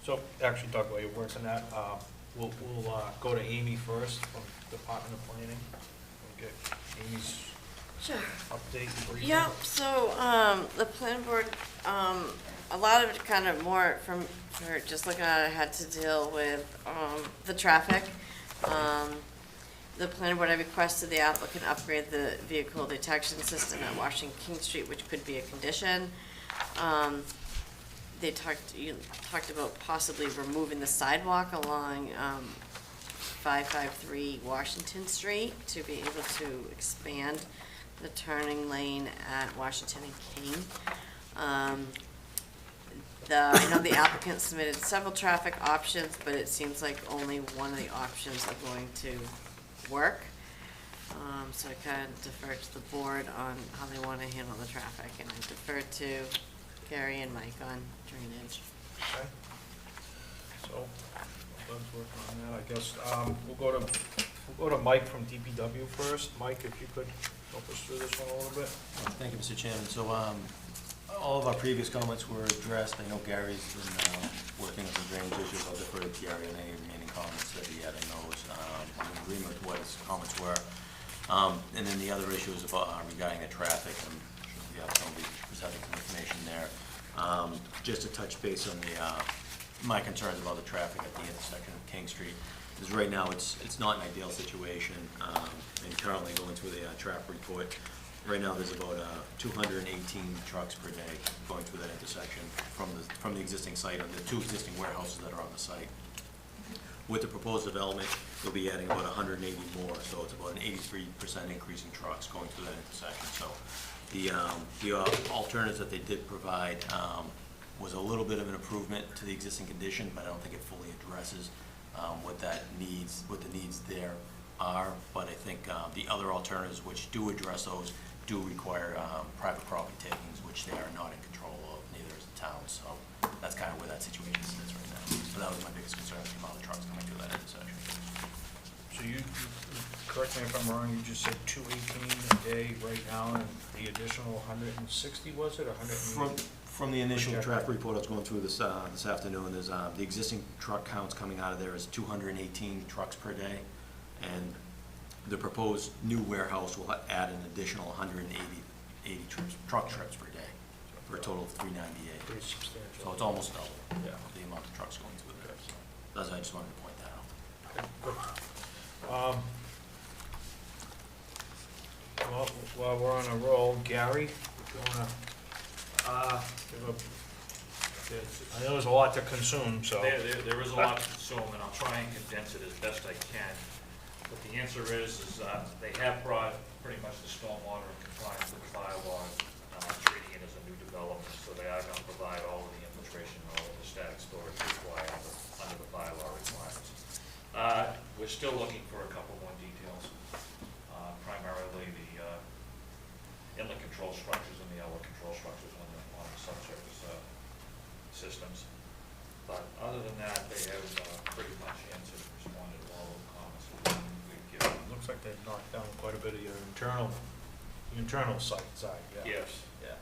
So, actually, Doug, while you're working that, we'll go to Amy first from Department of Planning. We'll get Amy's Sure. update briefing. Yep, so, the planning board, a lot of it kind of more from, for just looking at it, had to deal with, the traffic. The planning board, I requested the applicant upgrade the vehicle detection system at Washington King Street, which could be a condition. They talked about possibly removing the sidewalk along, 553 Washington Street to be able to expand the turning lane at Washington and King. I know the applicant submitted several traffic options, but it seems like only one of the options are going to work. So I kind of deferred to the board on how they want to handle the traffic, and I deferred to Gary and Mike on drainage. Okay. So, Doug's working on that, I guess. We'll go to Mike from DPW first. Mike, if you could help us through this one a little bit. Thank you, Mr. Chairman. So, All of our previous comments were addressed. I know Gary's been working on some drainage issues. I'll defer to Gary on any remaining comments that he had on those. I'm in agreement with what his comments were. And then the other issue is about regarding the traffic, and the opportunity to present some information there. Just to touch base on my concerns about the traffic at the intersection of King Street. Because right now, it's not an ideal situation, and currently going through the traffic report, right now there's about 218 trucks per day going through that intersection from the existing site, and the two existing warehouses that are on the site. With the proposed development, they'll be adding about 180 more, so it's about an 83% increase in trucks going through that intersection. So the alternatives that they did provide was a little bit of an improvement to the existing condition, but I don't think it fully addresses what the needs there are. But I think the other alternatives which do address those do require private property takings, which they are not in control of, neither is the town. So that's kind of where that situation sits right now. So that was my biggest concern, the amount of trucks coming through that intersection. So you, correct me if I'm wrong, you just said 218 a day right now, and the additional 160, was it, or 180? From the initial traffic report I was going through this afternoon, there's the existing truck counts coming out of there is 218 trucks per day, and the proposed new warehouse will add an additional 180 truck trips per day, for a total of 398. Pretty substantial. So it's almost double Yeah. the amount of trucks going through there. So I just wanted to point that out. Okay, good. Well, while we're on a roll, Gary, if you wanna, I know there's a lot to consume, so. There is a lot to consume, and I'll try and condense it as best I can. But the answer is they have brought pretty much the stormwater in compliance with the bylaw, treating it as a new development, so they are gonna provide all of the infiltration, all of the static storage required under the bylaw requirements. We're still looking for a couple more details, primarily the inlet control structures and the outlet control structures on the subsurface systems. But other than that, they have pretty much answered and responded to all of the comments we've given. Looks like they've knocked down quite a bit of your internal side, yeah. Yes. Yeah.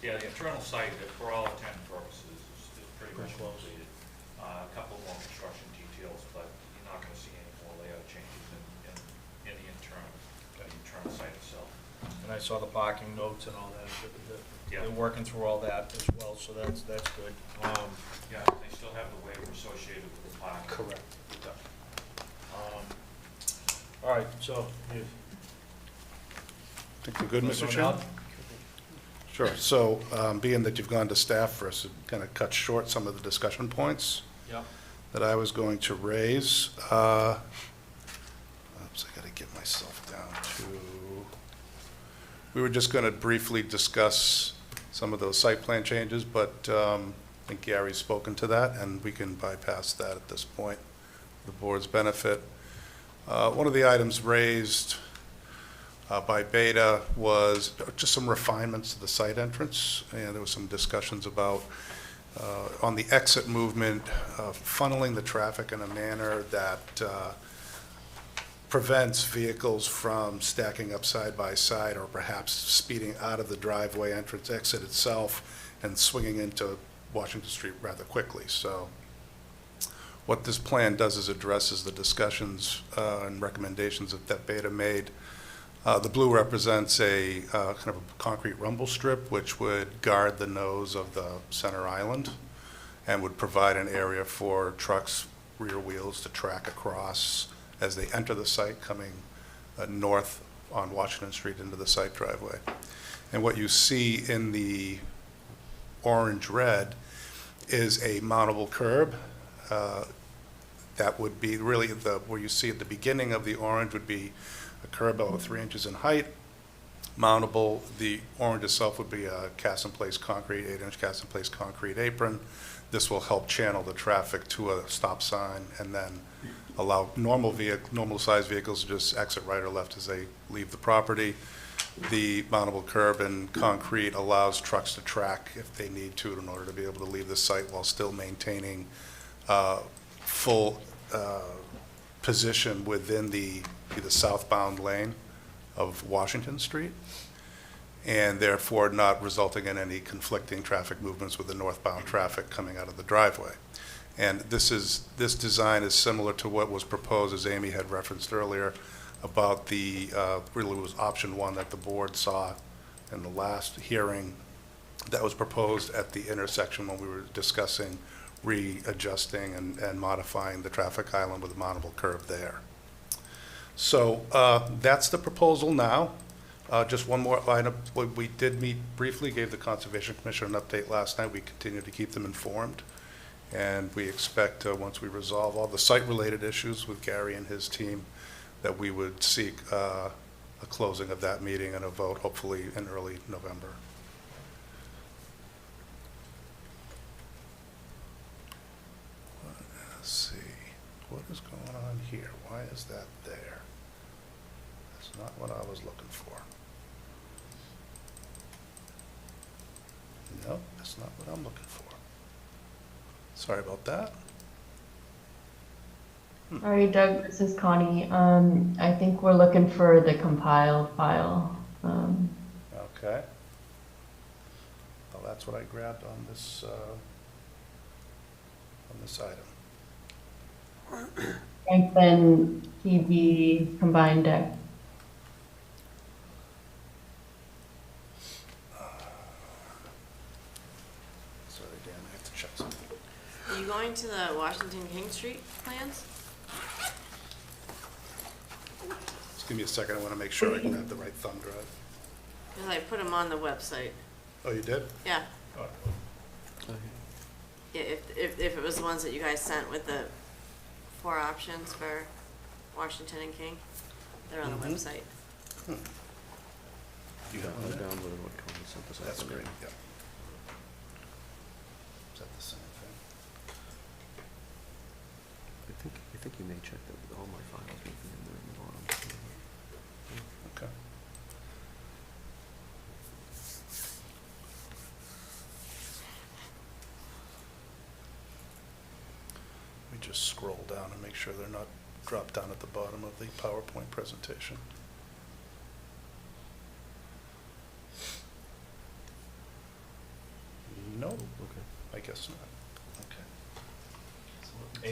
Yeah, the internal site, for all intent and purposes, is pretty much Pretty close. completed. A couple more construction details, but you're not gonna see any more layout changes in the internal site itself. And I saw the parking notes and all that, Yeah. they're working through all that as well, so that's good. Yeah, they still have the waiver associated with the parking. Correct. All right, so you. Think we're good, Mr. Going Chairman? out? Sure. So, being that you've gone to staff for us, to kind of cut short some of the discussion points Yeah. that I was going to raise. Oops, I got to get myself down to, we were just going to briefly discuss some of those site plan changes, but I think Gary's spoken to that, and we can bypass that at this point for the board's benefit. One of the items raised by Beta was just some refinements to the site entrance, and there was some discussions about on the exit movement, funneling the traffic in a manner that prevents vehicles from stacking up side by side, or perhaps speeding out of the driveway entrance exit itself and swinging into Washington Street rather quickly. So what this plan does is addresses the discussions and recommendations that Beta made. The blue represents a kind of a concrete rumble strip, which would guard the nose of the center island and would provide an area for trucks' rear wheels to track across as they enter the site, coming north on Washington Street into the site driveway. And what you see in the orange-red is a mountable curb. That would be really where you see at the beginning of the orange would be a curb about 3 inches in height, mountable. The orange itself would be a cast-in-place concrete, 8-inch cast-in-place concrete apron. This will help channel the traffic to a stop sign and then allow normal-sized vehicles to just exit right or left as they leave the property. The mountable curb in concrete allows trucks to track if they need to in order to be able to leave the site while still maintaining full position within the southbound lane of Washington Street. and therefore not resulting in any conflicting traffic movements with the northbound traffic coming out of the driveway. And this design is similar to what was proposed, as Amy had referenced earlier, about the, really was option one that the board saw in the last hearing that was proposed at the intersection when we were discussing readjusting and modifying the traffic island with a mountable curve there. So that's the proposal now. Just one more item. We did meet briefly, gave the Conservation Commission an update last night. We continue to keep them informed. And we expect, once we resolve all the site-related issues with Gary and his team, that we would seek a closing of that meeting and a vote, hopefully in early November. Let's see, what is going on here? Why is that there? That's not what I was looking for. No, that's not what I'm looking for. Sorry about that. Sorry, Doug, this is Connie. I think we're looking for the compiled file. Okay. Well, that's what I grabbed on this item. Franklin TV combined deck. Sorry, Dan, I have to check something. Are you going to the Washington King Street plans? Just give me a second, I want to make sure I can have the right thumb drive. Because I put them on the website. Oh, you did? Yeah. Oh, Yeah, if it was the ones that you guys sent with the 4 options for Washington and King, they're on the website. You have I that? downloaded what Connie sent us. That's great, yeah. Is that the same thing? I think you may check that all my files may be in there in the bottom. Okay. Let me just scroll down and make sure they're not dropped down at the bottom of the PowerPoint presentation. No, Okay. I guess not. Okay.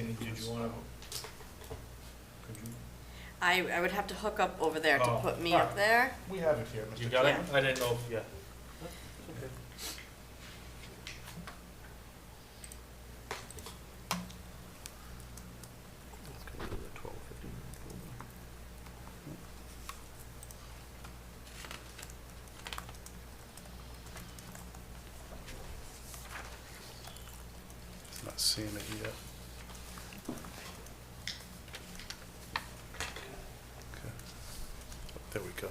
Amy, did you want to, could you? I would have to hook up over there to Oh, put me alright. up there. We have it here, Mr. You got it? Yeah. I didn't know, yeah. Let's go to the 1259 folder. Not seeing it yet. Okay. There we go.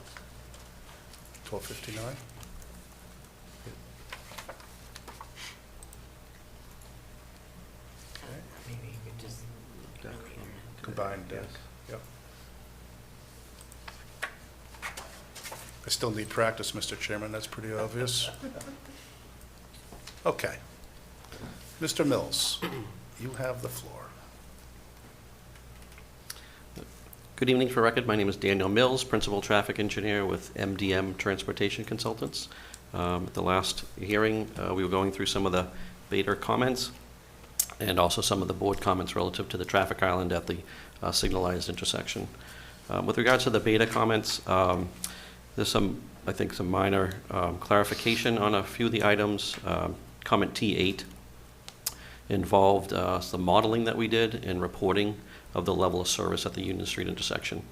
1259? Maybe you could just. Deck Combined deck, yep. I still need practice, Mr. Chairman, that's pretty obvious. Okay. Mr. Mills, you have the floor. Good evening, for record. My name is Daniel Mills, Principal Traffic Engineer with MDM Transportation Consultants. At the last hearing, we were going through some of the Beta comments and also some of the board comments relative to the traffic island at the signalized intersection. With regards to the Beta comments, there's some, I think, some minor clarification on a few of the items. Comment T8 involved some modeling that we did in reporting of the level of service at the Union Street intersection.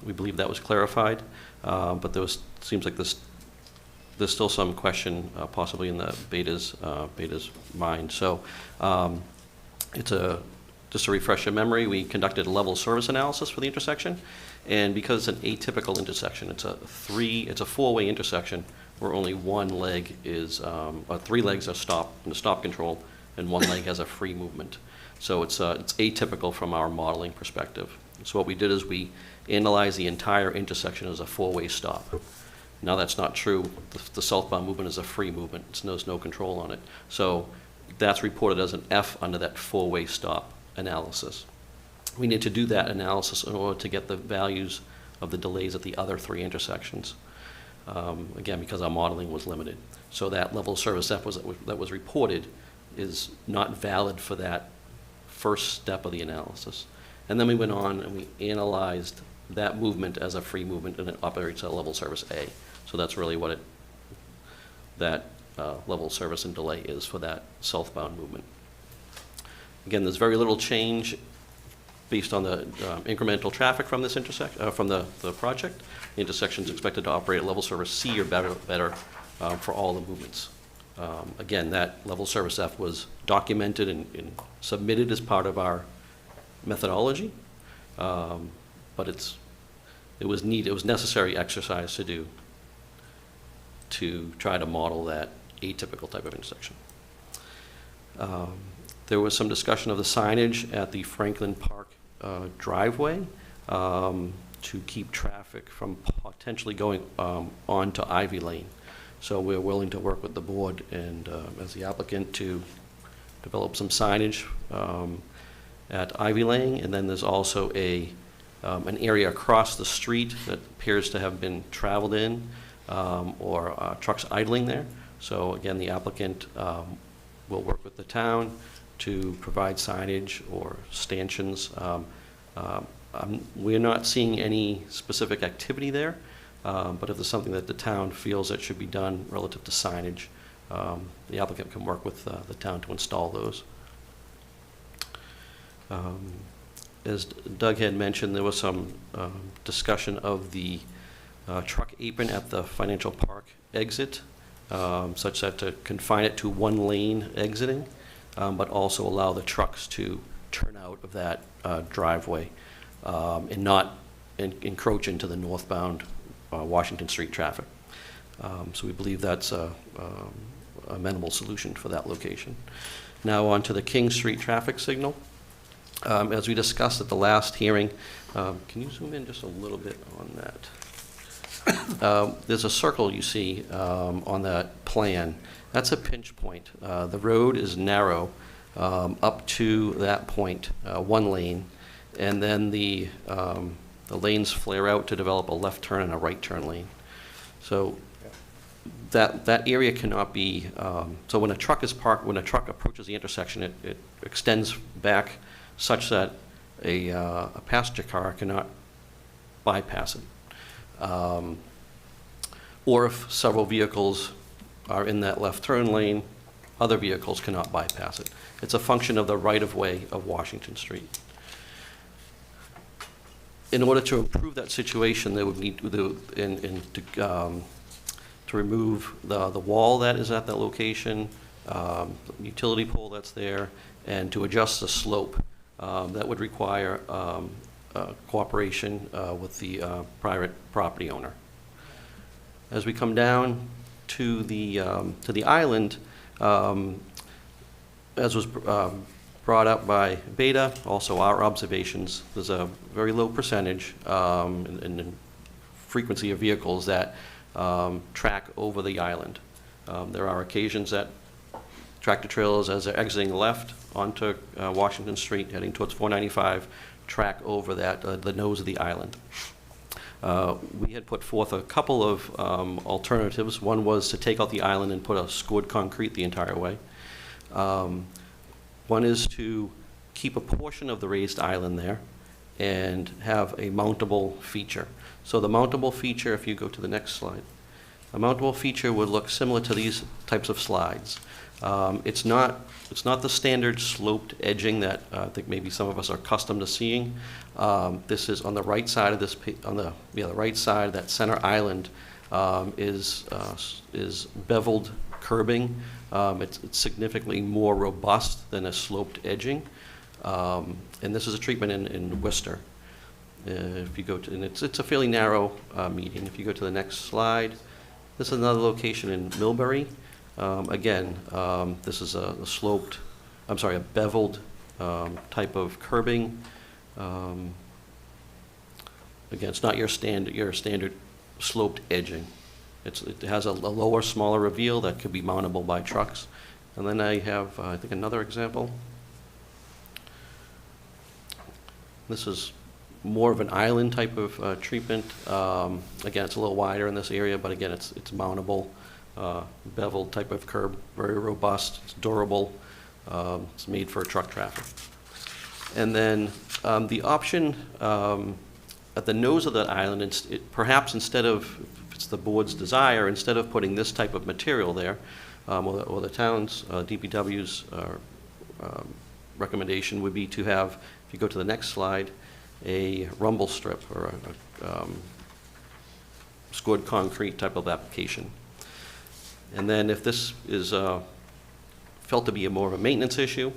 We believe that was clarified, but there was, seems like there's still some question possibly in the Beta's mind. So it's just to refresh your memory, we conducted a level of service analysis for the intersection, and because it's an atypical intersection, it's a 4-way intersection where only one leg is, or 3 legs are stop in the stop control, and 1 leg has a free movement. So it's atypical from our modeling perspective. So what we did is we analyzed the entire intersection as a 4-way stop. Now that's not true. The southbound movement is a free movement. There's no control on it. So that's reported as an F under that 4-way stop analysis. We need to do that analysis in order to get the values of the delays at the other 3 intersections. again, because our modeling was limited. So that level of service F that was reported is not valid for that first step of the analysis. And then we went on and we analyzed that movement as a free movement, and it operates at level service A. So that's really what that level of service and delay is for that southbound movement. Again, there's very little change based on the incremental traffic from this from the project. The intersection is expected to operate at level service C or better for all the movements. Again, that level service F was documented and submitted as part of our methodology, but it was necessary exercise to do to try to model that atypical type of intersection. There was some discussion of the signage at the Franklin Park driveway to keep traffic from potentially going onto Ivy Lane. So we're willing to work with the board and as the applicant to develop some signage at Ivy Lane, and then there's also an area across the street that appears to have been traveled in or trucks idling there. So again, the applicant will work with the town to provide signage or stanchions. We're not seeing any specific activity there, but if there's something that the town feels that should be done relative to signage, the applicant can work with the town to install those. As Doug had mentioned, there was some discussion of the truck apron at the Financial Park exit, such that to confine it to one lane exiting, but also allow the trucks to turn out of that driveway and not encroach into the northbound Washington Street traffic. So we believe that's a amenable solution for that location. Now on to the King Street traffic signal. As we discussed at the last hearing, can you zoom in just a little bit on that? There's a circle you see on that plan. That's a pinch point. The road is narrow up to that point, one lane, and then the lanes flare out to develop a left turn and a right turn lane. So that area cannot be, so when a truck is parked, when a truck approaches the intersection, it extends back such that a passenger car cannot bypass it. Or if several vehicles are in that left turn lane, other vehicles cannot bypass it. It's a function of the right-of-way of Washington Street. In order to improve that situation, they would need to remove the wall that is at that location, utility pole that's there, and to adjust the slope. That would require cooperation with the private property owner. As we come down to the island, as was brought up by Beta, also our observations, there's a very low percentage in frequency of vehicles that track over the island. There are occasions that tractor trailers, as they're exiting left onto Washington Street, heading towards 495, track over the nose of the island. We had put forth a couple of alternatives. One was to take out the island and put a scored concrete the entire way. One is to keep a portion of the raised island there and have a mountable feature. So the mountable feature, if you go to the next slide, a mountable feature would look similar to these types of slides. It's not the standard sloped edging that I think maybe some of us are accustomed to seeing. This is on the right side of this, the right side of that center island is beveled curbing. It's significantly more robust than a sloped edging. And this is a treatment in Worcester. If you go to, and it's a fairly narrow median. If you go to the next slide, this is another location in Millbury. Again, this is a beveled type of curbing. Again, it's not your standard sloped edging. It has a lower, smaller reveal that could be mountable by trucks. And then I have, I think, another example. This is more of an island type of treatment. Again, it's a little wider in this area, but again, it's mountable, beveled type of curb, very robust, it's durable, it's made for truck traffic. And then the option at the nose of that island, perhaps instead of, if it's the board's desire, instead of putting this type of material there, or the town's, DPW's recommendation would be to have, if you go to the next slide, a rumble strip or a scored concrete type of application. And then if this is felt to be more of a maintenance issue,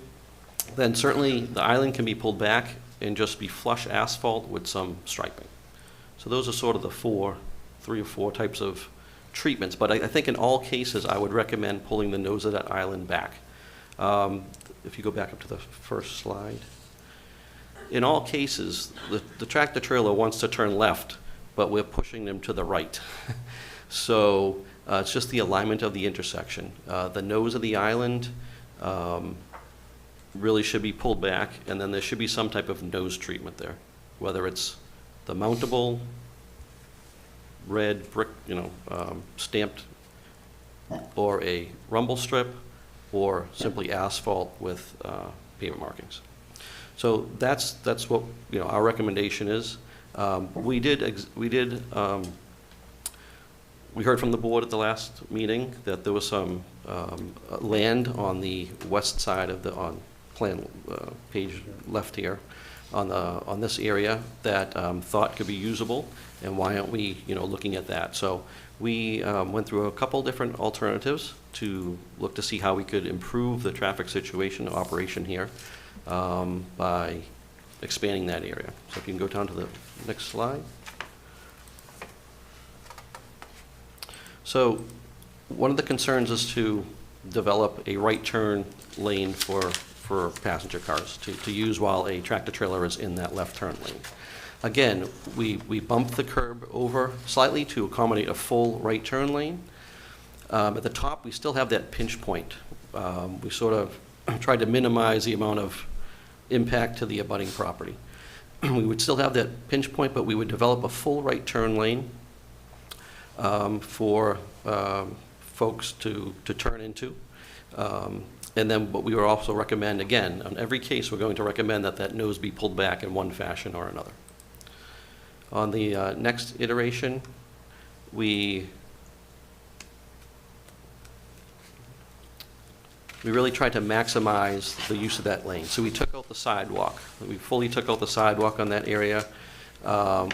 then certainly the island can be pulled back and just be flush asphalt with some striping. So those are sort of the three or four types of treatments. But I think in all cases, I would recommend pulling the nose of that island back. If you go back up to the first slide. In all cases, the tractor trailer wants to turn left, but we're pushing them to the right. So it's just the alignment of the intersection. The nose of the island really should be pulled back, and then there should be some type of nose treatment there, whether it's the mountable red brick, stamped, or a rumble strip, or simply asphalt with pavement markings. So that's what our recommendation is. We heard from the board at the last meeting that there was some land on the west side of the plan page left here on this area that thought could be usable, and why aren't we looking at that? So we went through a couple different alternatives to look to see how we could improve the traffic situation operation here by expanding that area. So if you can go down to the next slide. So one of the concerns is to develop a right turn lane for passenger cars to use while a tractor trailer is in that left turn lane. Again, we bumped the curb over slightly to accommodate a full right turn lane. At the top, we still have that pinch point. We sort of tried to minimize the amount of impact to the abutting property. We would still have that pinch point, but we would develop a full right turn lane for folks to turn into. And then what we would also recommend, again, on every case, we're going to recommend that nose be pulled back in one fashion or another. On the next iteration, we really tried to maximize the use of that lane. So we took out the sidewalk. We fully took out the sidewalk on that area.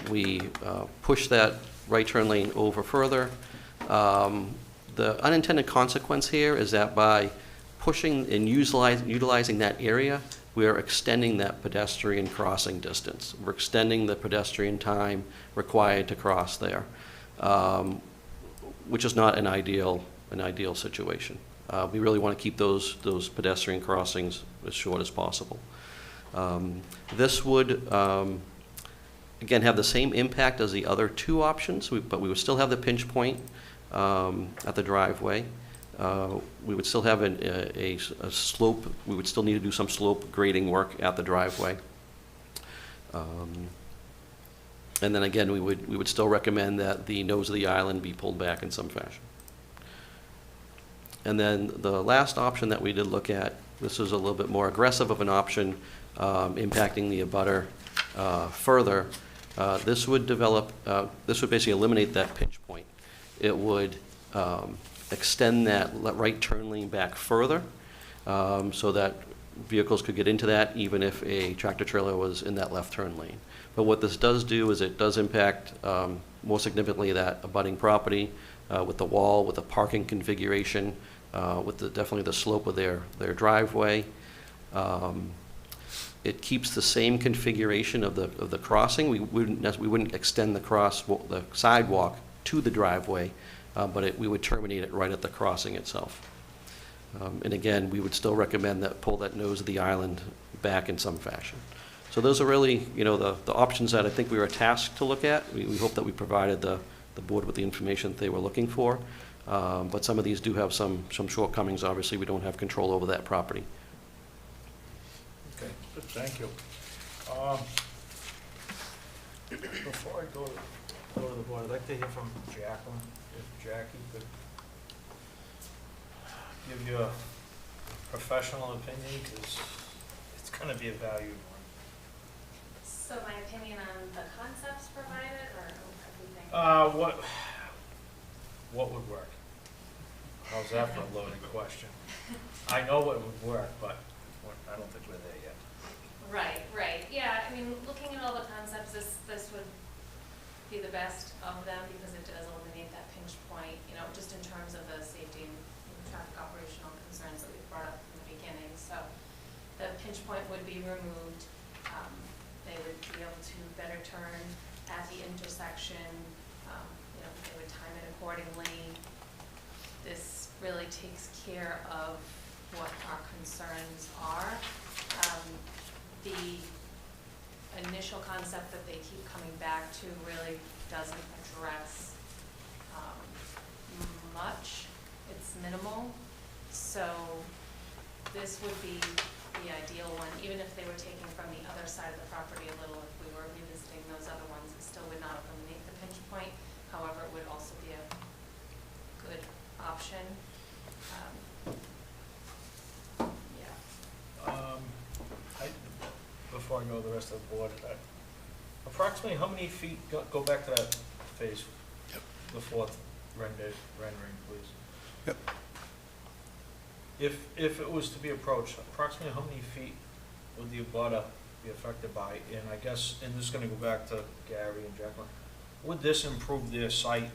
We pushed that right turn lane over further. The unintended consequence here is that by pushing and utilizing that area, we are extending that pedestrian crossing distance. We're extending the pedestrian time required to cross there, which is not an ideal situation. We really want to keep those pedestrian crossings as short as possible. This would, again, have the same impact as the other two options, but we would still have the pinch point at the driveway. We would still have a slope. We would still need to do some slope grading work at the driveway. And then again, we would still recommend that the nose of the island be pulled back in some fashion. And then the last option that we did look at, this is a little bit more aggressive of an option, impacting the abutter further. This would basically eliminate that pinch point. It would extend that right turn lane back further, so that vehicles could get into that even if a tractor trailer was in that left turn lane. But what this does do is it does impact more significantly that abutting property with the wall, with the parking configuration, with definitely the slope of their driveway. It keeps the same configuration of the crossing. We wouldn't extend the sidewalk to the driveway, but we would terminate it right at the crossing itself. And again, we would still recommend that pull that nose of the island back in some fashion. So those are really, the options that I think we were tasked to look at. We hope that we provided the board with the information that they were looking for. But some of these do have some shortcomings. Obviously, we don't have control over that property. Okay, good, thank you. Before I go to the board, I'd like to hear from Jacqueline, if Jackie could give you a professional opinion, because it's gonna be a valued one. So my opinion on the concepts provided, or everything? What would work? How's that for a loaded question? I know what would work, but I don't think we're there yet. Right, yeah, I mean, looking at all the concepts, this would be the best of them, because it does eliminate that pinch point, you know, just in terms of the safety and traffic operational concerns that we brought up from the beginning. So the pinch point would be removed. They would be able to better turn at the intersection. You know, they would time it accordingly. This really takes care of what our concerns are. The initial concept that they keep coming back to really doesn't address much. It's minimal. So this would be the ideal one, even if they were taking from the other side of the property a little. If we were revisiting those other ones, it still would not eliminate the pinch point. However, it would also be a good option. Before I go to the rest of the board, approximately how many feet, go back to that phase, the fourth rendering, please. Yep. If it was to be approached, approximately how many feet would the abutter be affected by? And I guess, and this is gonna go back to Gary and Jacqueline, would this improve their site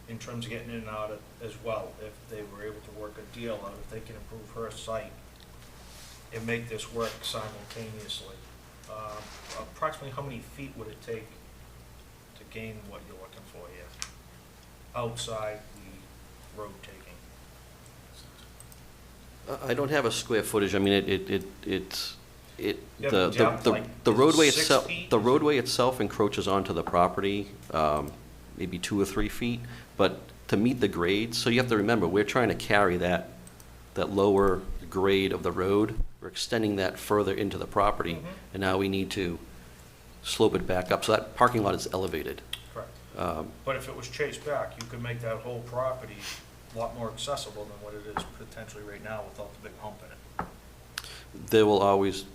in terms of getting in and out as well, if they were able to work a deal out, if they can improve her site and make this work simultaneously? Approximately how many feet would it take to gain what you're looking for here, outside the road taking? I don't have a square footage. I mean, it's You have a depth, like, the roadway 6 itself, feet? the roadway itself encroaches onto the property, maybe 2 or 3 feet, but to meet the grades, so you have to remember, we're trying to carry that lower grade of the road. We're extending that further into the property, and now we need to slope it back up, so that parking lot is elevated. Correct. But if it was chased back, you could make that whole property a lot more accessible than what it is potentially right now without the big hump in it. There will always,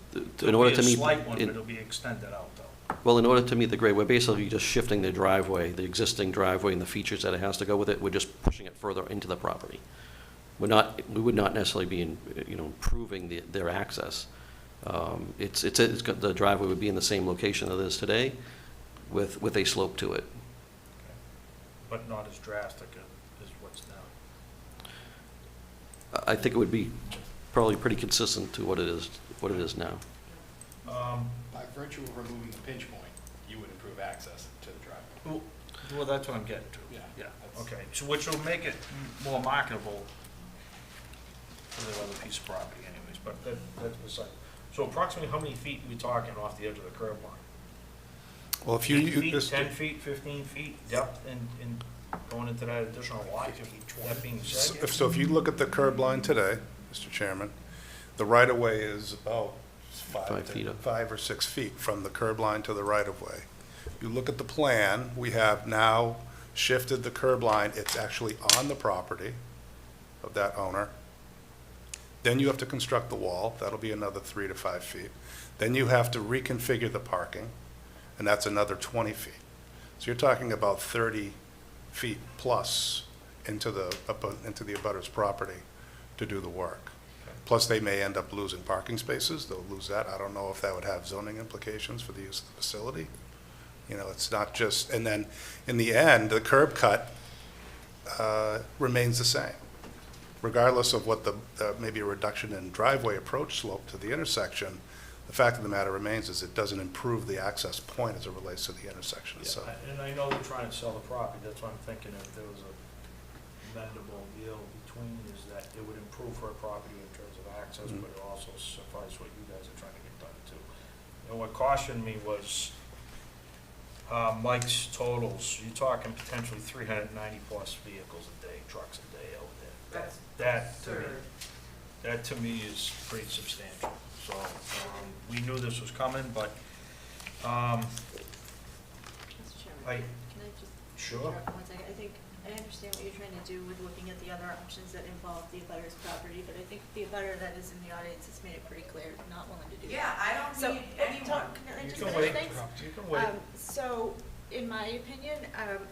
in order to It'll be meet. a slight one, but it'll be extended out though. Well, in order to meet the grade, we're basically just shifting the driveway, the existing driveway and the features that it has to go with it, we're just pushing it further into the property. We would not necessarily be, improving their access. The driveway would be in the same location that it is today, with a slope to it. Okay. But not as drastic as what's now. I think it would be probably pretty consistent to what it is now. By virtue of removing the pinch point, you would improve access to the driveway. Well, that's what I'm getting to. Yeah. Okay, so which will make it more marketable for the other piece of property anyways, but that's beside. So approximately how many feet are we talking off the edge of the curb line? Well, if you 8 feet, this- 10 feet, 15 feet depth in going into that additional lot? That being said, So if you look at the curb line today, Mr. Chairman, the right-of-way is about 5 feet up. 5 or 6 feet from the curb line to the right-of-way. You look at the plan, we have now shifted the curb line, it's actually on the property of that owner. Then you have to construct the wall, that'll be another 3 to 5 feet. Then you have to reconfigure the parking, and that's another 20 feet. So you're talking about 30 feet plus into the abutter's property to do the work. Plus, they may end up losing parking spaces, they'll lose that. I don't know if that would have zoning implications for the use of the facility. It's not just, and then, in the end, the curb cut remains the same. Regardless of what maybe a reduction in driveway approach slope to the intersection, the fact of the matter remains is it doesn't improve the access point as it relates to the intersection. yeah, So, and I know they're trying to sell the property, that's why I'm thinking if there was a bendable deal between, is that it would improve her property in terms of access, but it also suffice what you guys are trying to get done too. And what cautioned me was Mike's totals. You're talking potentially 390 plus vehicles a day, trucks a day out there. That to me is pretty substantial. So we knew this was coming, but I, Can I just Sure. interrupt for 1 second? I understand what you're trying to do with looking at the other options that involve the abutter's property, but I think the abutter that is in the audience has made it pretty clear, not willing to do that. Yeah, I don't So, need anyone. Can I You just can finish wait. things? You can wait. So, in my opinion,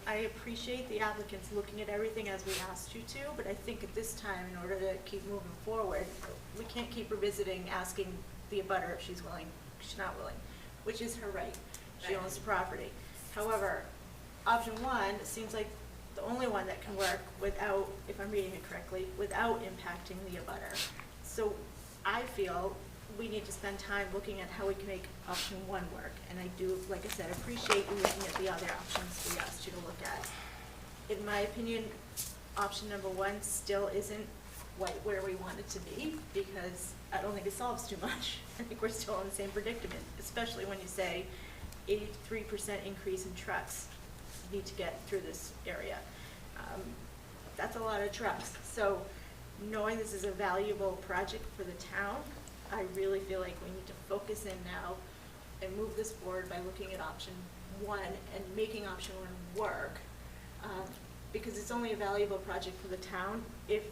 I appreciate the applicants looking at everything as we asked you to, but I think at this time, in order to keep moving forward, we can't keep revisiting, asking the abutter if she's willing, she's not willing, which is her right. She owns the property. However, option one seems like the only one that can work without, if I'm reading it correctly, without impacting the abutter. So I feel we need to spend time looking at how we can make option one work. And I do, like I said, appreciate you looking at the other options we asked you to look at. In my opinion, option number one still isn't quite where we want it to be, because I don't think it solves too much. I think we're still in the same predicament, especially when you say 83% increase in trucks need to get through this area. That's a lot of trucks. So knowing this is a valuable project for the town, I really feel like we need to focus in now and move this forward by looking at option one and making option one work. Because it's only a valuable project for the town if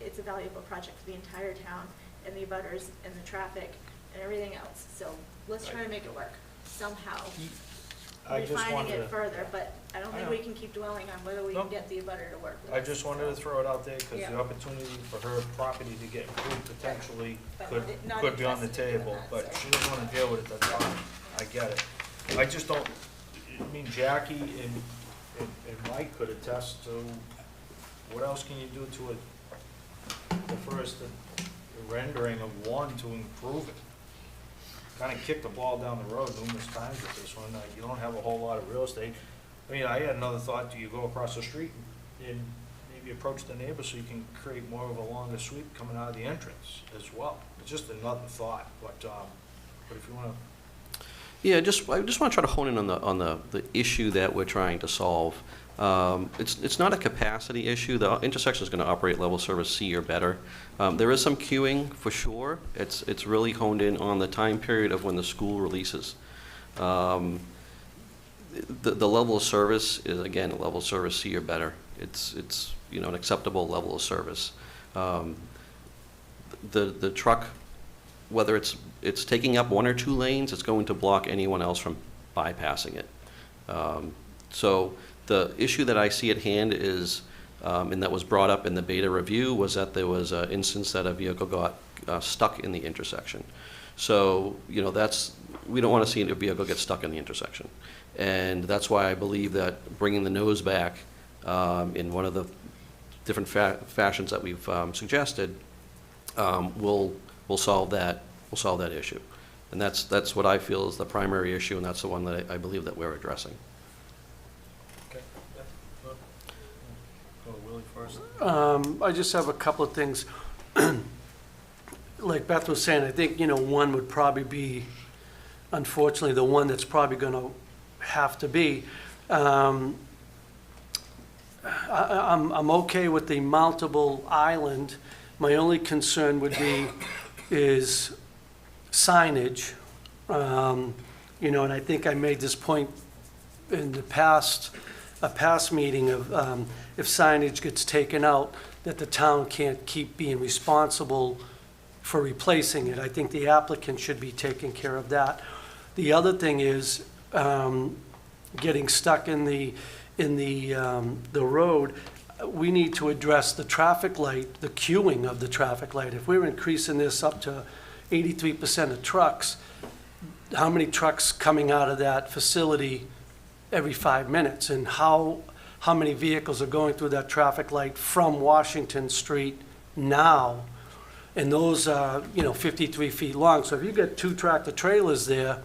it's a valuable project for the entire town and the abutters and the traffic and everything else. So let's try to make it work somehow. I just Refining wanted it to, further, but I don't think we can keep dwelling on whether we No. can get the abutter to work with I us. just wanted to throw it out there, because Yeah. the opportunity for her property to get improved potentially But could not be on the interested in table, that, but so. she doesn't wanna deal with it, that's fine, I get it. I just don't, I mean, Jackie and Mike could attest to, what else can you do to it, the first rendering of one to improve it? Kinda kicked the ball down the road numerous times with this one, you don't have a whole lot of real estate. I mean, I had another thought, do you go across the street and maybe approach the neighbor so you can create more of a longer sweep coming out of the entrance as well? It's just another thought, but if you wanna, Yeah, I just want to try to hone in on the issue that we're trying to solve. It's not a capacity issue. The intersection is going to operate level service C or better. There is some queuing for sure. It's really honed in on the time period of when the school releases. The level of service is, again, a level of service C or better. It's an acceptable level of service. The truck, whether it's taking up 1 or 2 lanes, it's going to block anyone else from bypassing it. So the issue that I see at hand is, and that was brought up in the beta review, was that there was an instance that a vehicle got stuck in the intersection. So, we don't want to see a vehicle get stuck in the intersection. And that's why I believe that bringing the nose back in one of the different fashions that we've suggested will solve that issue. And that's what I feel is the primary issue, and that's the one that I believe that we're addressing. okay, yeah, go to Willie first. I just have a couple of things. Like Beth was saying, I think, one would probably be, unfortunately, the one that's probably going to have to be. I'm okay with the mountable island. My only concern would be is signage. And I think I made this point in a past meeting of if signage gets taken out, that the town can't keep being responsible for replacing it. I think the applicant should be taking care of that. The other thing is getting stuck in the road. We need to address the traffic light, the queuing of the traffic light. If we're increasing this up to 83% of trucks, how many trucks coming out of that facility every 5 minutes? And how many vehicles are going through that traffic light from Washington Street now? And those are, 53 feet long. So if you get 2 tractor trailers there,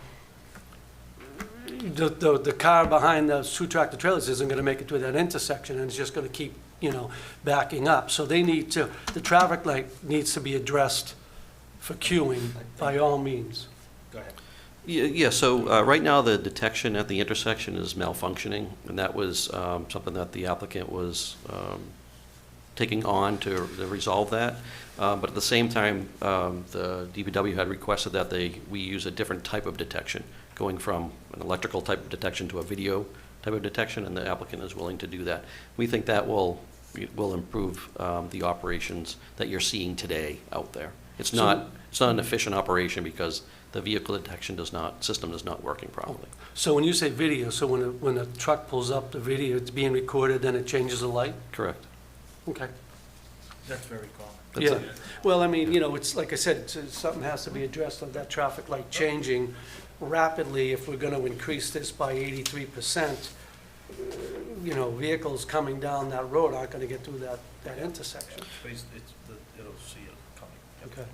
the car behind those 2 tractor trailers isn't going to make it to that intersection, and it's just going to keep, backing up. So the traffic light needs to be addressed for queuing by all means. Go ahead. Yeah, so right now the detection at the intersection is malfunctioning, and that was something that the applicant was taking on to resolve that. But at the same time, the DPW had requested that we use a different type of detection, going from an electrical type of detection to a video type of detection, and the applicant is willing to do that. We think that will improve the operations that you're seeing today out there. It's not an efficient operation because the vehicle detection system is not working properly. So when you say video, so when a truck pulls up, the video, it's being recorded, then it changes the light? Correct. Okay. That's very common. That's Yeah, well, I mean, it's, like I said, something has to be addressed of that traffic light changing rapidly. If we're gonna increase this by 83%, vehicles coming down that road aren't gonna get through that intersection. It'll see it coming. Okay,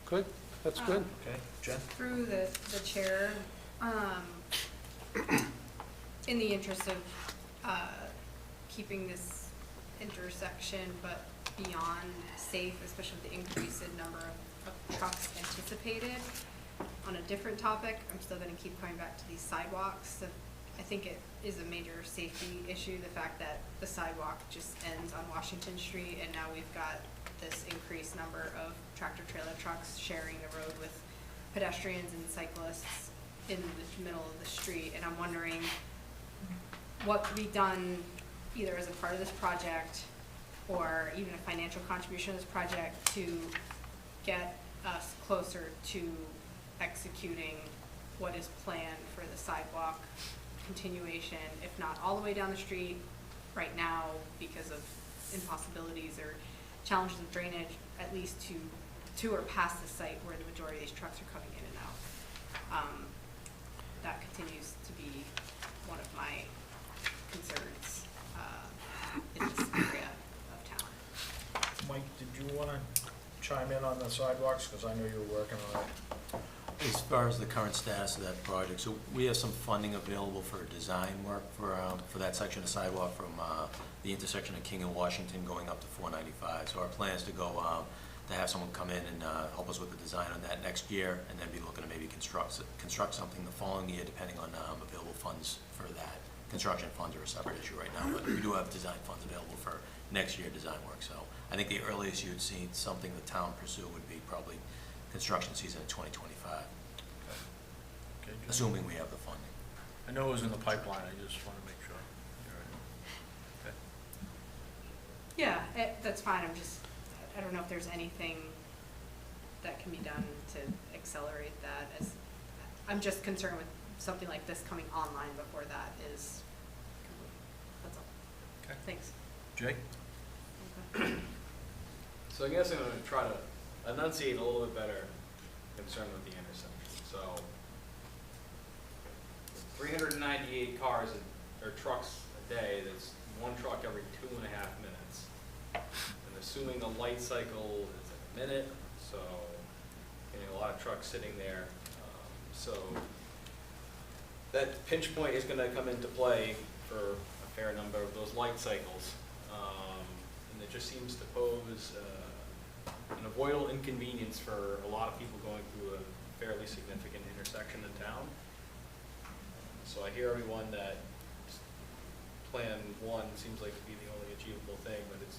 good, that's good. Okay, Jen? Through the chair, in the interest of keeping this intersection but beyond safe, especially with the increase in number of trucks anticipated, on a different topic, I'm still gonna keep coming back to these sidewalks. I think it is a major safety issue, the fact that the sidewalk just ends on Washington Street, and now we've got this increased number of tractor-trailer trucks sharing the road with pedestrians and cyclists in the middle of the street. And I'm wondering what could be done either as a part of this project or even a financial contribution to this project to get us closer to executing what is planned for the sidewalk continuation, if not all the way down the street right now because of impossibilities or challenges of drainage, at least to or past the site where the majority of these trucks are coming in and out. That continues to be one of my concerns in this area of town. Mike, did you want to chime in on the sidewalks? Because I know you were working on it. As far as the current status of that project, so we have some funding available for design work for that section of sidewalk from the intersection of King and Washington going up to 495. So our plan is to go to have someone come in and help us with the design on that next year, and then be looking to maybe construct something the following year, depending on available funds for that. Construction funds are a separate issue right now, but we do have design funds available for next year design work. So I think the earliest you'd see something the town pursue would be probably construction season in 2025, Okay, assuming we have the funding. I know it was in the pipeline, I just want to make sure. Okay. Yeah, that's fine. I don't know if there's anything that can be done to accelerate that. I'm just concerned with something like this coming online before that is complete. That's all. Okay. Thanks. Jake? So I guess I'm gonna try to enunciate a little bit better concern with the intersection. So 398 cars or trucks a day, that's one truck every 2.5 minutes. And assuming the light cycle is a minute, so a lot of trucks sitting there. So that pinch point is gonna come into play for a fair number of those light cycles. And it just seems to pose an avoidable inconvenience for a lot of people going through a fairly significant intersection in town. So I hear everyone that Plan 1 seems like to be the only achievable thing, but it's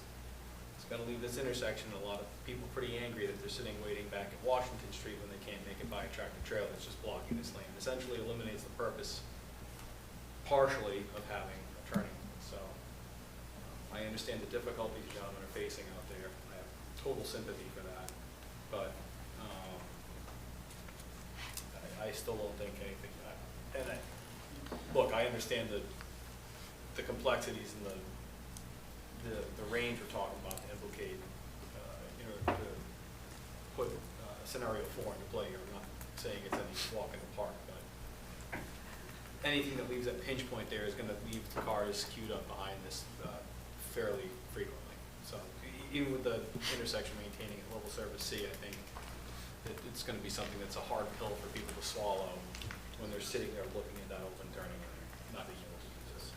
going to leave this intersection a lot of people pretty angry that they're sitting waiting back at Washington Street when they can't make it by a tractor trailer that's just blocking this lane. Essentially eliminates the purpose partially of having a turning. So I understand the difficulties gentlemen are facing out there. I have total sympathy for that, but I still don't think anything. Look, I understand the complexities and the range we're talking about to implicate, to put scenario 4 into play here. I'm not saying it's any walk in the park, but anything that leaves that pinch point there is going to leave the cars queued up behind this fairly frequently. So even with the intersection maintaining a level service C, I think that it's going to be something that's a hard pill for people to swallow when they're sitting there looking at that open turning and not being able to use this.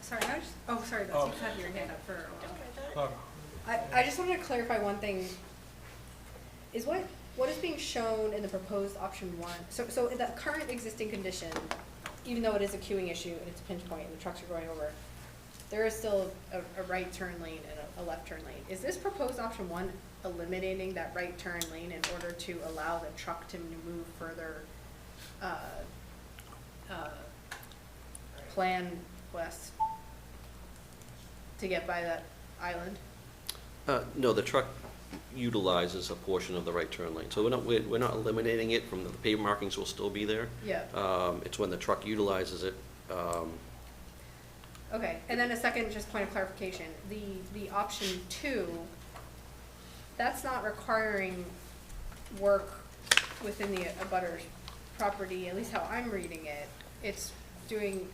Sorry, sorry, Betsy, you've had your hand up for a while. I just wanted to clarify one thing. Is what is being shown in the proposed option 1, so in the current existing condition, even though it is a queuing issue and it's a pinch point and the trucks are going over, there is still a right turn lane and a left turn lane. Is this proposed option 1 eliminating that right turn lane in order to allow the truck to move further plan west to get by that island? No, the truck utilizes a portion of the right turn lane. So we're not eliminating it from the paved markings will still be there. Yeah. It's when the truck utilizes it. Okay, and then a second, just point of clarification, the option 2, that's not requiring work within the abutter's property, at least how I'm reading it. It's doing,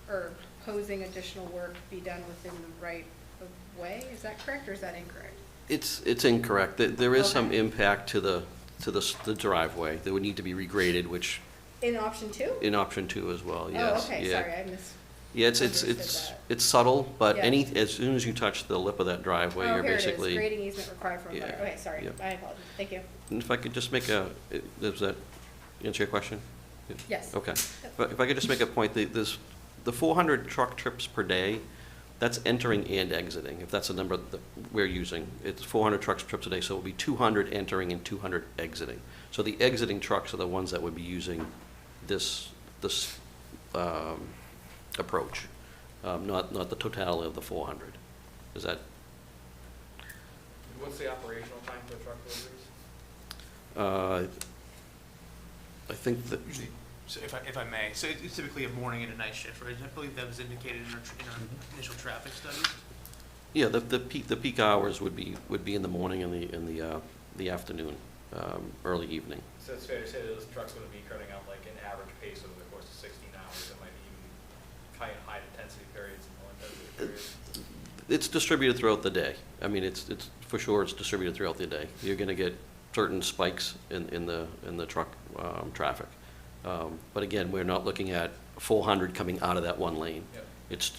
or posing additional work be done within the right of way, is that correct, or is that incorrect? It's incorrect. There is some Okay. impact to the driveway that would need to be regraded, which In option 2? in option 2 as well, yes. Oh, okay, Yeah. sorry, I missed. Yeah, understood that. it's subtle, but Yeah. as soon as you touch the lip of that driveway, Oh, you're here it is, basically. grading easement required from Yeah, abutter. Okay, sorry, yeah. I apologize, thank you. And if I could just make does that answer your question? Yes. Okay. But if I could just make a point, the 400 truck trips per day, that's entering and exiting, if that's the number that we're using. It's 400 truck trips a day, so it'll be 200 entering and 200 exiting. So the exiting trucks are the ones that would be using this approach, not the totality of the 400. Is that? What's the operational time for truck deliveries? I think that. Usually, so if I may, so it's typically a morning and a night shift, right? I believe that was indicated in our initial traffic studies. Yeah, the peak hours would be in the morning and the afternoon, early evening. So it's fair to say that those trucks would be cutting out like an average pace over the course of 16 hours. It might be even high intensity periods and low intensity periods. It's distributed throughout the day. I mean, it's for sure it's distributed throughout the day. You're going to get certain spikes in the truck traffic, but again, we're not looking at 400 coming out of that one lane. Yep.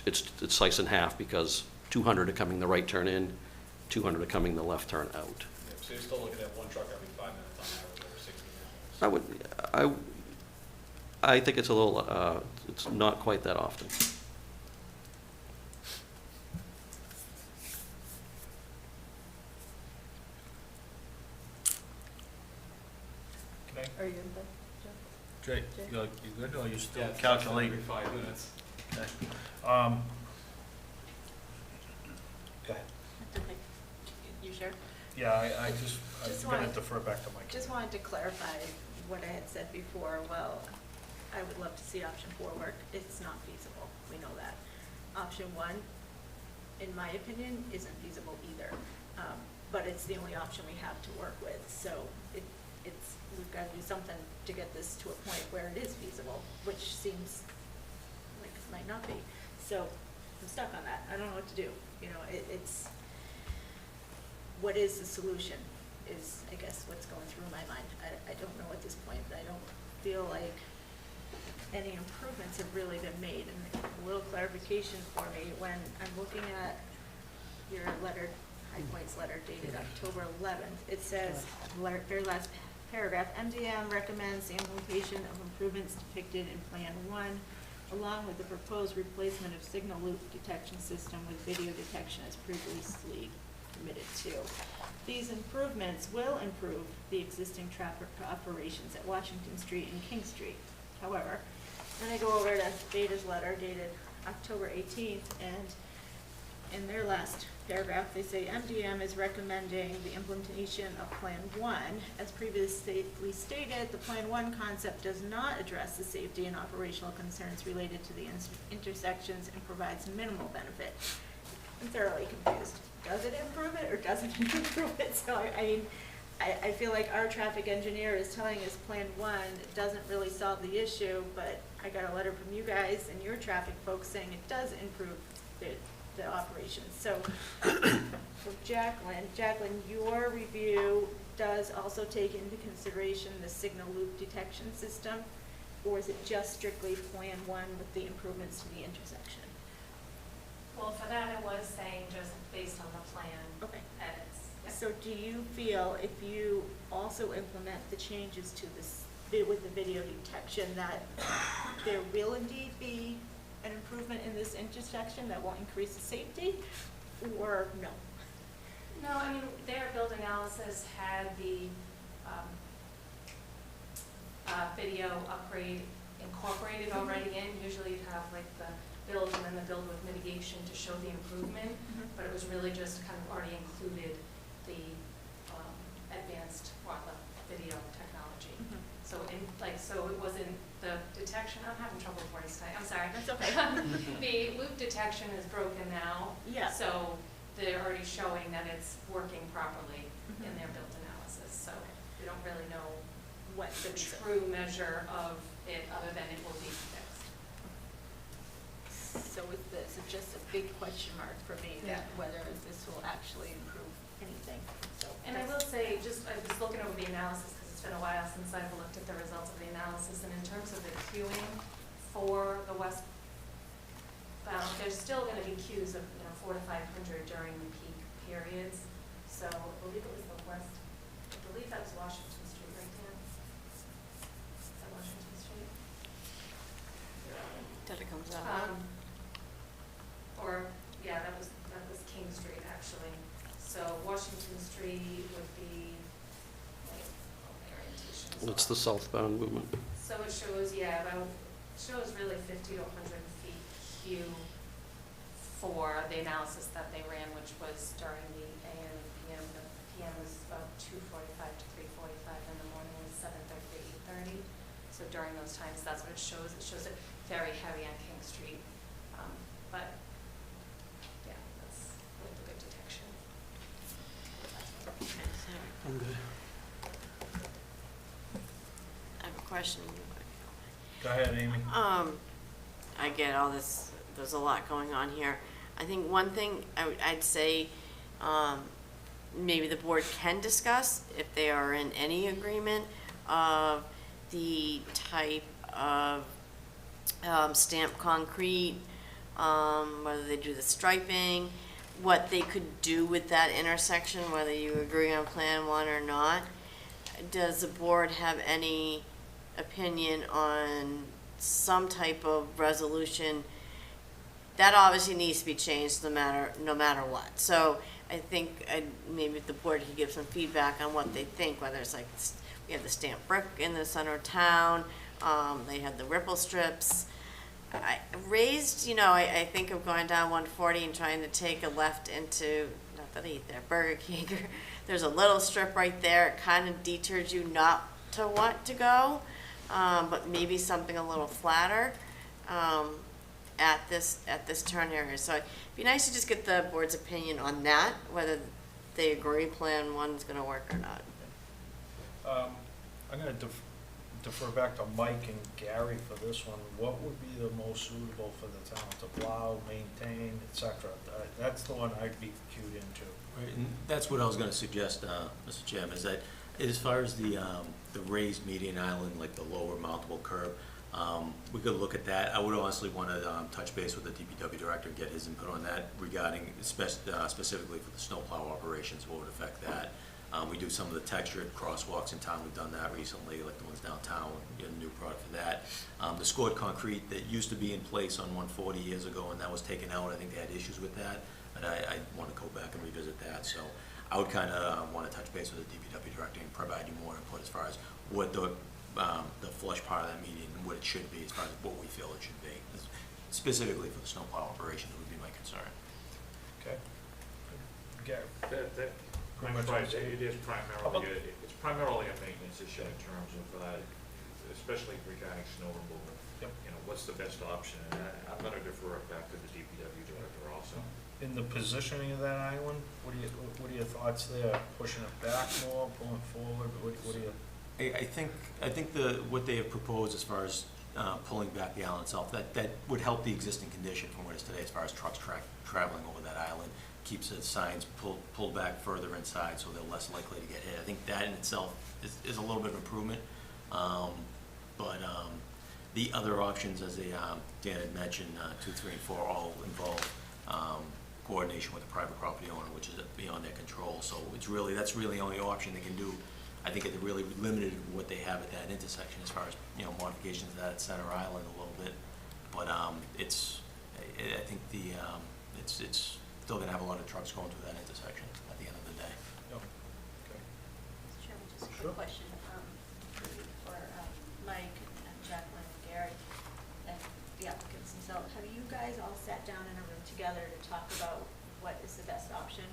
It's sliced in half because 200 are coming the right turn in, 200 are coming the left turn out. Yep. So you're still looking at one truck every 5 minutes on average over 16 hours. I think it's a little it's not quite that often. Okay. Are you in bed, Jay, Jay? you good, or you still Yeah, it's calculating? every 5 minutes. Okay. Go ahead. You sure? Yeah, I'm Just gonna wanted- defer back to Mike. Just wanted to clarify what I had said before. Well, I would love to see option 4 work. It's not feasible. We know that. Option 1, in my opinion, isn't feasible either. But it's the only option we have to work with. So we've got to do something to get this to a point where it is feasible, which seems like it might not be. So I'm stuck on that. I don't know what to do. You know, it's, what is the solution is, I guess, what's going through my mind. I don't know at this point, but I don't feel like any improvements have really been made. And a little clarification for me, when I'm looking at your letter, High Points letter dated October 11th, it says, very last paragraph, MDM recommends the implementation of improvements depicted in Plan 1, along with the proposed replacement of signal loop detection system with video detection as previously committed to. These improvements will improve the existing traffic operations at Washington Street and King Street. However, then I go over to Beta's letter dated October 18th, and in their last paragraph, they say MDM is recommending the implementation of Plan 1. As previously stated, the Plan 1 concept does not address the safety and operational concerns related to the intersections and provides minimal benefit. I'm thoroughly confused. Does it improve it or doesn't it improve it? So, I mean, I feel like our traffic engineer is telling us Plan 1 doesn't really solve the issue, but I got a letter from you guys and your traffic folks saying it does improve the operations. So, for Jacqueline, your review does also take into consideration the signal loop detection system, or is it just strictly Plan 1 with the improvements to the intersection? Well, for that, I was saying just based on the plan Okay. edits. Yeah. So do you feel if you also implement the changes to this, with the video detection, that there will indeed be an improvement in this intersection that will increase the safety, or no? No, I mean, their build analysis had the video upgrade incorporated already in. Usually you'd have like the build and then the build with mitigation to show the improvement, but it was really just kind of already included the advanced video technology. So so it wasn't the detection, I'm having trouble with words tonight, I'm sorry. That's okay. The loop detection is broken now. Yeah. So they're already showing that it's working properly in their build analysis, so we don't really know what the true measure of it, other than it will be fixed. So is this just a big question mark for me, Yeah. that whether this will actually improve anything, so. And I will say, I was looking over the analysis, because it's been a while since I've looked at the results of the analysis, and in terms of the queuing for the westbound, there's still gonna be queues of, 400 to 500 during the peak periods. So I believe it was the west, I believe that was Washington Street right there. Is that Washington Street? Till it comes out. Yeah, that was King Street, actually. So Washington Street would be, like, the orientation. It's the southbound movement. So it shows, really 50 to 100 feet queue for the analysis that they ran, which was during the AM and PM. The PM was about 2:45 to 3:45, and the morning was 7:30 to 8:30. So during those times, that's what it shows. It shows it very heavy on King Street. But, yeah, that's really the good detection. I'm good. I have a question. Go ahead, Amy. I get all this, there's a lot going on here. I think one thing I'd say, maybe the board can discuss, if they are in any agreement, of the type of stamped concrete, whether they do the striping, what they could do with that intersection, whether you agree on Plan 1 or not. Does the board have any opinion on some type of resolution? That obviously needs to be changed no matter what. So I think maybe the board could give some feedback on what they think, whether it's like, we have the stamped brick in the center of town, they had the ripple strips. I think of going down 140 and trying to take a left into, not that I eat there, Burger King. There's a little strip right there, it kind of deters you not to want to go, but maybe something a little flatter at this turn area. So it'd be nice to just get the board's opinion on that, whether they agree Plan 1's going to work or not. I'm going to defer back to Mike and Gary for this one. What would be the most suitable for the town to plow, maintain, et cetera? That's the one I'd be cued into. Right, and that's what I was gonna suggest, Mr. Chairman, is that as far as the raised median island, like the lower mountable curb, we could look at that. I would honestly wanna touch base with the DPW director and get his input on that regarding specifically for the snowplow operations, what would affect that. We do some of the textured crosswalks in town, we've done that recently, like the ones downtown, we get a new product for that. The scored concrete that used to be in place on 140 years ago, and that was taken out, I think they had issues with that, and I want to go back and revisit that. So I would kind of want to touch base with the DPW director and provide you more input as far as what the flush part of that median, and what it should be, as far as what we feel it should be. Specifically for the snowplow operations would be my concern. Okay. Gary? It's primarily a maintenance issue in terms of, especially regarding snow removal. Yep. What's the best option? And I'm going to defer it back to the DPW director also. In the positioning of that island, what are your thoughts there? Pushing it back more, pulling forward? What do you? I think what they have proposed as far as pulling back the island itself, that would help the existing condition from what it is today as far as trucks traveling over that island, keeps the signs pulled back further inside so they're less likely to get hit. I think that in itself is a little bit of improvement. But the other options, as Dan had mentioned, 2, 3, and 4 all involve coordination with the private property owner, which is beyond their control. So that's really the only option they can do. I think they're really limited in what they have at that intersection as far as modifications to that center island a little bit. But I think it's still going to have a lot of trucks going through that intersection at the end of the day. Yep. Okay. Mr. Chairman, just a Sure. quick question for Mike and Jacqueline and Gary and the applicants themselves. Have you guys all sat down in a room together to talk about what is the best option?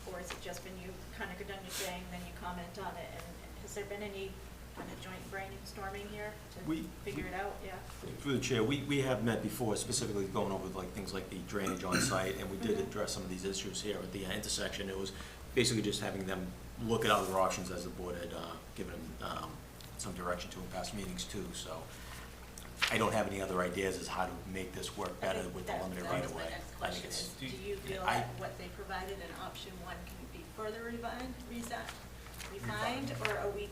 Or has it just been you kind of go down your thing, then you comment on it, and has there been any kind of joint brainstorming here to figure it out? Yeah. Through the chair, we have met before, specifically going over like things like the drainage on site, and we did address some of these issues here at the intersection. It was basically just having them look at other options as the board had given them some direction to in past meetings too. So I don't have any other ideas as how to make this work better with the limited right of way. I think it's. Do you feel that what they provided in option one can be further refined, or are we,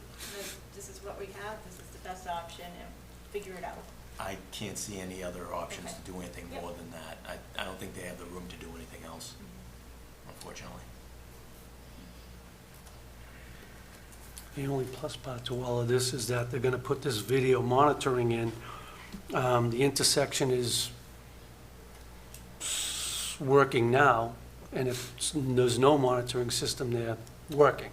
this is what we have, this is the best option, and figure it out? I can't see any other options Okay. to do anything more than that. I don't think they have the room to do anything else, unfortunately. The only plus part to all of this is that they're gonna put this video monitoring in. The intersection is working now, and if there's no monitoring system there working.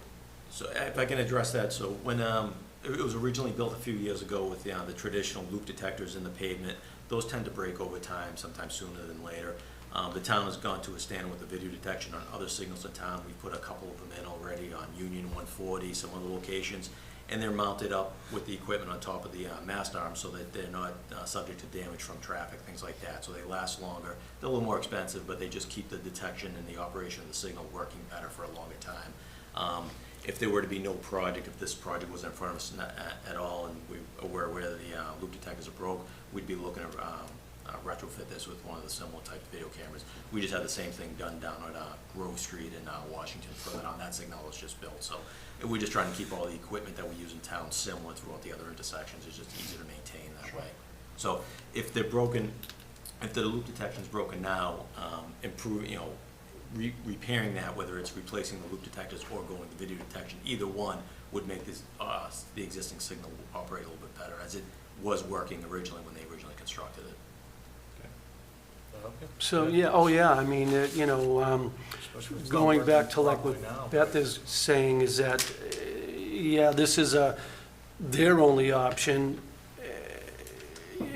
So if I can address that, so when it was originally built a few years ago with the traditional loop detectors in the pavement, those tend to break over time, sometimes sooner than later. The town has gone to a stand with the video detection on other signals in town. We've put a couple of them in already on Union 140, some other locations, and they're mounted up with the equipment on top of the mast arm so that they're not subject to damage from traffic, things like that. So they last longer. They're a little more expensive, but they just keep the detection and the operation of the signal working better for a longer time. If there were to be no project, if this project was in front of us at all, and we were aware that the loop detectors are broke, we'd be looking at retrofit this with one of the similar type video cameras. We just had the same thing done down at Grove Street in Washington, further down that signal was just built. So we're just trying to keep all the equipment that we use in town similar throughout the other intersections. It's just easier to maintain that way. So if they're broken, if the loop detection's broken now, repairing that, whether it's replacing the loop detectors or going to video detection, either one would make this, the existing signal operate a little bit better, as it was working originally when they originally constructed it. So, yeah, oh, yeah, I mean, going back to like what Beth is saying is that, yeah, this is their only option,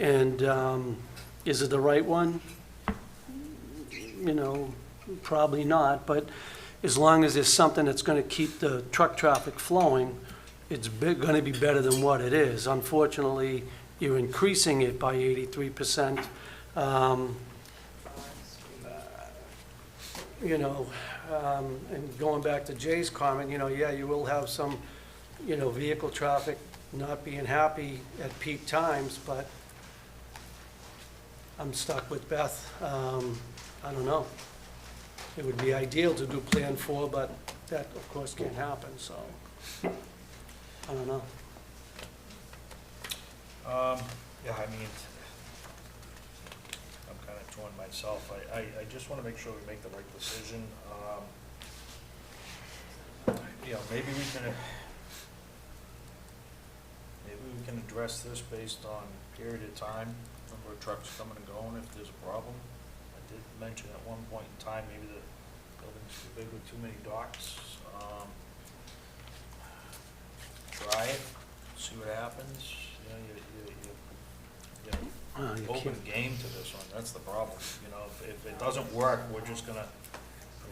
and is it the right one? Probably not, but as long as there's something that's gonna keep the truck traffic flowing, it's gonna be better than what it is. Unfortunately, you're increasing it by 83%. And going back to Jay's comment, yeah, you will have some, vehicle traffic not being happy at peak times, but I'm stuck with Beth. I don't know. It would be ideal to do Plan 4, but that, of course, can't happen, so I don't know. Yeah, I mean, I'm kind of torn myself. I just want to make sure we make the right decision. Maybe we can address this based on period of time, number of trucks coming and going if there's a problem. I did mention at one point in time, maybe the building's too big with too many docks. Try it, see what happens. You Open can't- game to this one, that's the problem. If it doesn't work, we're just gonna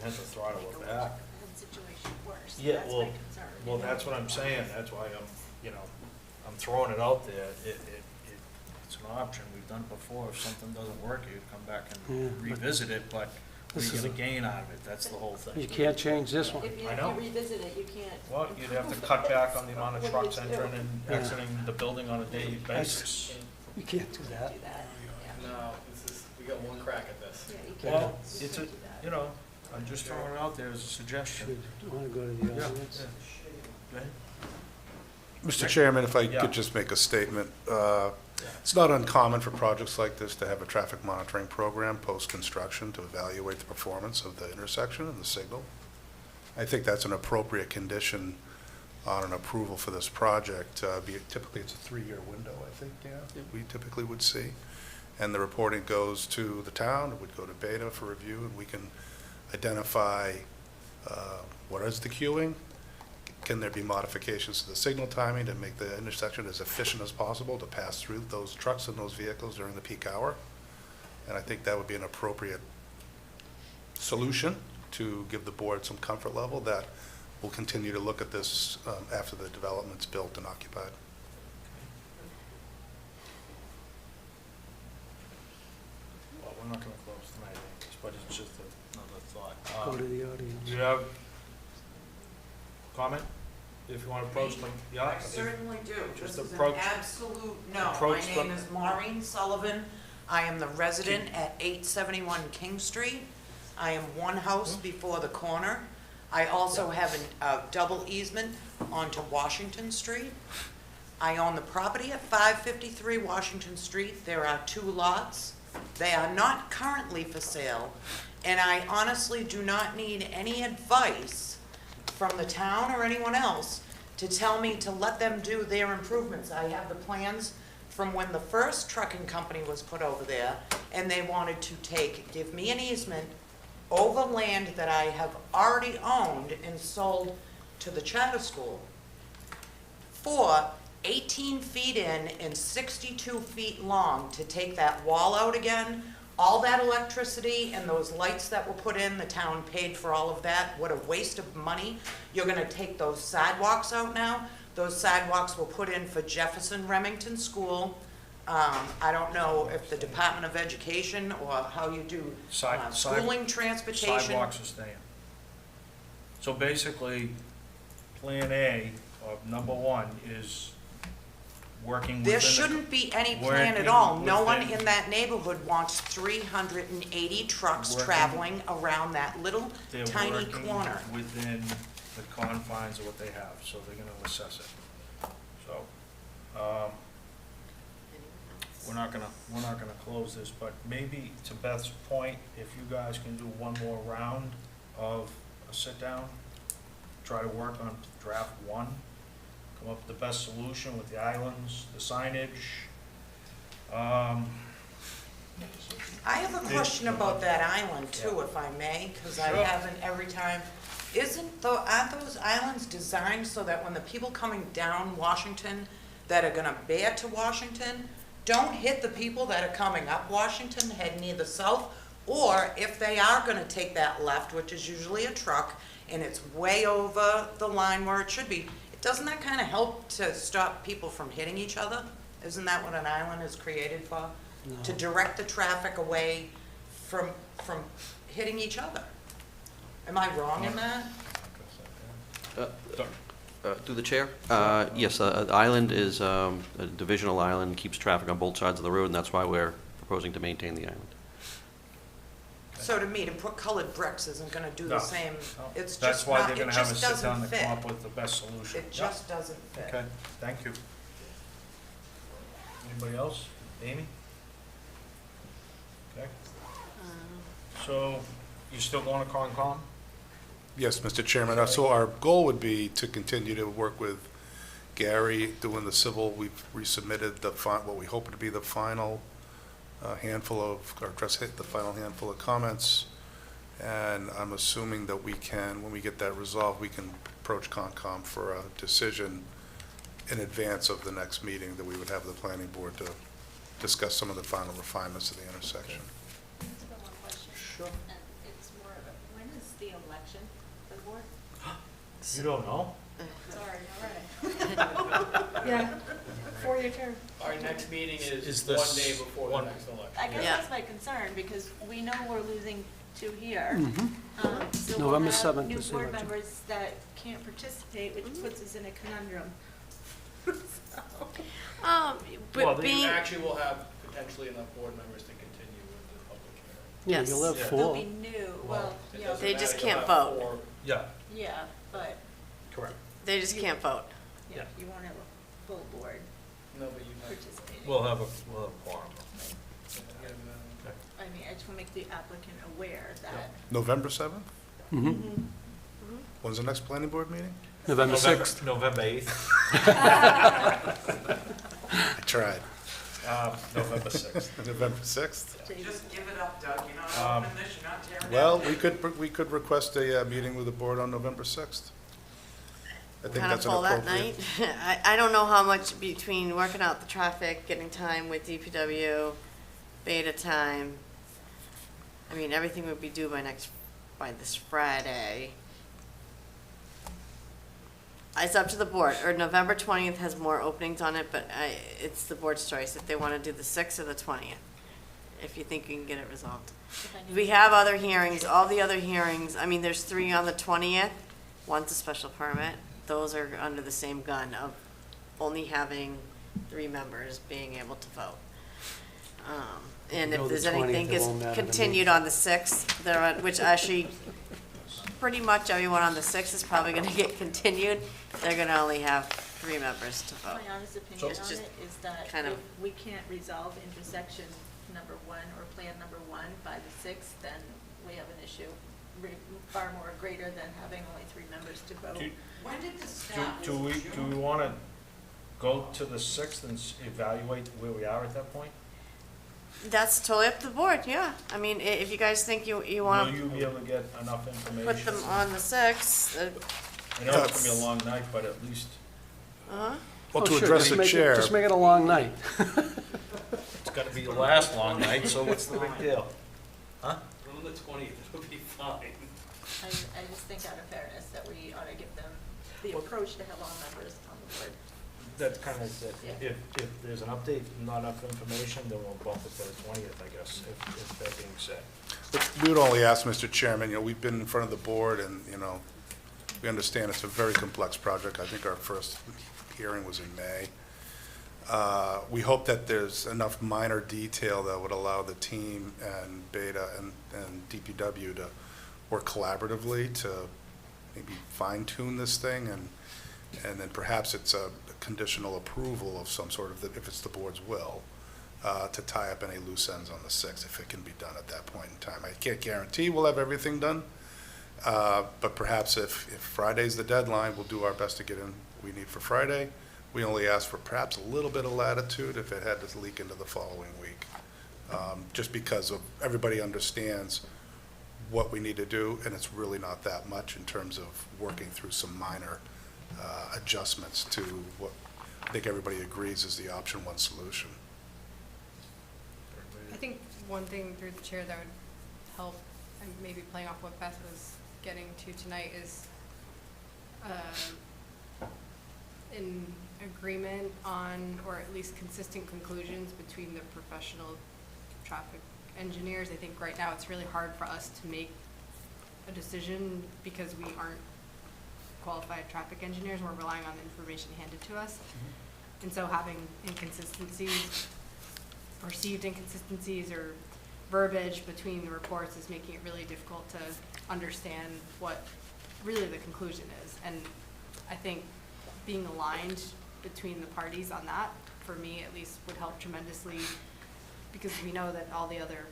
have to throttle it back. The situation worse. Yeah, That's well, my concern. well, that's what I'm saying, that's why I'm throwing it out there. It's an option, we've done it before, if something doesn't work, you come back and Yeah, but revisit it, but we this is get a gain out of it, that's the whole thing. You can't change this one. If you I know. revisit it, you can't. Well, you'd have to cut back on the amount of What do you trucks do? entering and Yeah. exiting the building on a daily basis. You can't do that. Do that. Yeah. No, we got one crack at this. Yeah, you can't. Well, it's I'm just throwing it out there as a suggestion. Should, want to go to the Yeah, audience? yeah. Okay. Mr. Chairman, if I Yeah. could just make a statement. It's not uncommon for projects like this to have a traffic monitoring program post-construction to evaluate the performance of the intersection and the signal. I think that's an appropriate condition on an approval for this project. Typically, it's a 3-year window, I think, we typically would see. And the reporting goes to the town, it would go to Beta for review, and we can identify what is the queuing. Can there be modifications to the signal timing to make the intersection as efficient as possible to pass through those trucks and those vehicles during the peak hour? And I think that would be an appropriate solution to give the board some comfort level that we'll continue to look at this after the development's built and occupied. Well, we're not gonna close tonight, anyways, but it's just another thought. Go to the audience. Do you have comment? If you want to approach them, yeah? I certainly do. Just This is an approach- absolute no. My approach name them. is Maureen Sullivan. I am the resident at 871 King Street. I am one house before the corner. I also have a double easement onto Washington Street. I own the property at 553 Washington Street. There are 2 lots. They are not currently for sale, and I honestly do not need any advice from the town or anyone else to tell me to let them do their improvements. I have the plans from when the first trucking company was put over there, and they wanted to give me an easement over land that I have already owned and sold to the charter school for 18 feet in and 62 feet long to take that wall out again. All that electricity and those lights that were put in, the town paid for all of that. What a waste of money. You're gonna take those sidewalks out now. Those sidewalks were put in for Jefferson Remington School. I don't know if the Department of Education or how you do schooling, transportation. Sidewalks are staying. So basically, Plan A, number 1, is working within There the- shouldn't be any plan working at all. No one within- in that neighborhood wants 380 trucks Working- traveling around that little They're tiny working corner. within the confines of what they have, so they're gonna assess it. So, we're not gonna close this, but maybe to Beth's point, if you guys can do one more round of a sit-down, try to work on draft 1, come up with the best solution with the islands, the signage. I have a question about that island too, if I may, because I Sure. haven't every time. Aren't those islands designed so that when the people coming down Washington that are gonna bear to Washington, don't hit the people that are coming up Washington, heading either south, or if they are gonna take that left, which is usually a truck, and it's way over the line where it should be, doesn't that kind of help to stop people from hitting each other? Isn't that what an island is created for? To direct the traffic away from hitting each other? Am I wrong in that? Through the chair? Yes, the island is a divisional island, keeps traffic on both sides of the road, and that's why we're proposing to maintain the island. So to me, to put colored bricks isn't gonna do the No. same, it's That's just why not, they're it gonna have a just sit-down doesn't to fit. come up with the best solution. It just doesn't fit. Okay, thank you. Anybody else? Amy? Okay, so you still going to Concom? Yes, Mr. Chairman. So our goal would be to continue to work with Gary doing the civil. We've resubmitted what we hope to be the final handful of, or just hit the final handful of comments. And I'm assuming that we can, when we get that resolved, we can approach Concom for a decision in advance of the next meeting, that we would have the planning board to discuss some of the final refinements of the intersection. Sure. And it's more of a, when is the election for the board? You don't know? Sorry, all right. Yeah, 4-year term. Our next meeting Is is this one day before the one- next election. I guess Yeah. that's my concern, because we know we're losing 2 here. So November we'll have 7th new is the board election. members that can't participate, which puts us in a conundrum. Well, But they being, Actually, we'll have potentially enough board members to continue with the public hearing. Yeah, Yes. you'll have Yeah. They'll 4. be new, well, It yeah, doesn't They matter, just you'll can't have vote. 4. Yeah, yeah, but, correct. they just can't vote. yeah, you won't have a full board No, but you have. participating. We'll have a quorum. I mean, I just want to make the applicant aware that, November 7th? Mhm. When's the next planning board meeting? November 6th. November 8th, I tried. November 6th. November 6th? Just give it up, Doug, you're not opening this, you're not tearing down. Well, we could request a meeting with the board on November 6th. I think Kind of that's an full that appropriate. night. I don't know how much between working out the traffic, getting time with DPW, beta time, I mean, everything would be due by this Friday. It's up to the board, or November 20th has more openings on it, but it's the board's choice if they want to do the 6th or the 20th, if you think you can get it resolved. We have other hearings, all the other hearings, I mean, there's 3 on the 20th, one's a special permit. Those are under the same gun of only having 3 members being able to vote. And You know if the there's 20th, anything it won't matter is to me. continued on the 6th, which actually, pretty much everyone on the 6th is probably gonna get continued. They're gonna only have 3 members to vote. My honest opinion it's on just it is that kind of- if we can't resolve intersection number 1 or plan number 1 by the 6th, then we have an issue far more greater than having only 3 members to vote. When did the staff? Do we want to go to the 6th and evaluate where we are at that point? That's totally up to the board, yeah. I mean, if you guys think you Will want you be able to get enough to information? put them on the 6th, I know it's gonna be a long night, but at least, Oh, Well, to sure, address just the make it- chair. Just make it a long night. it's gonna be the last long night, so what's the big deal? Huh? On the 20th, it'll be fine. I just think out of fairness that we ought to give them the approach to have all members on the board. That's kind of it. Yeah. If there's an update, not enough information, then we'll bump it to the 20th, I guess, if that being said. We would only ask, Mr. Chairman, we've been in front of the board and, we understand it's a very complex project. I think our first hearing was in May. We hope that there's enough minor detail that would allow the team and Beta and DPW to work collaboratively to maybe fine tune this thing and then perhaps it's a conditional approval of some sort of, if it's the board's will, to tie up any loose ends on the 6th, if it can be done at that point in time. I can't guarantee we'll have everything done, but perhaps if Friday's the deadline, we'll do our best to get in what we need for Friday. We only ask for perhaps a little bit of latitude if it had to leak into the following week, just because of everybody understands what we need to do, and it's really not that much in terms of working through some minor adjustments to what I think everybody agrees is the option 1 solution. I think one thing through the chair that would help, and maybe playing off what Beth was getting to tonight, is in agreement on, or at least consistent conclusions between the professional traffic engineers. I think right now it's really hard for us to make a decision because we aren't qualified traffic engineers, and we're relying on the information handed to us. And so having inconsistencies, perceived inconsistencies or verbiage between the reports is making it really difficult to understand what really the conclusion is. And I think being aligned between the parties on that, for me at least, would help tremendously, because we know that all the other,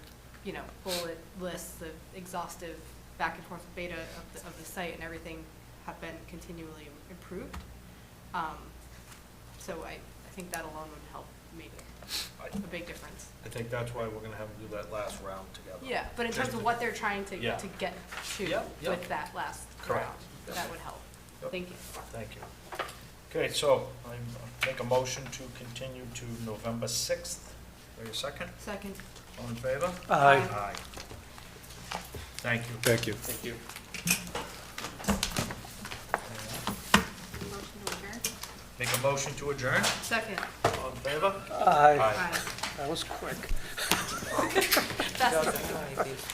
bullet lists, the exhaustive back and forth beta of the site and everything have been continually improved. So I think that alone would help make a big difference. I think that's why we're gonna have them do that last round together. Yeah, but in terms of what they're trying to Yeah. get to Yep, yep. with that last Correct. round, that would help. Yep. Thank you. Thank you. Okay, so I make a motion to continue to November 6th. Wait a second. Second. All in favor? Aye. Aye. Thank you. Thank you. Thank you. Motion to adjourn? Make a motion to adjourn. Second. All in favor? Aye. Aye. That was quick. That's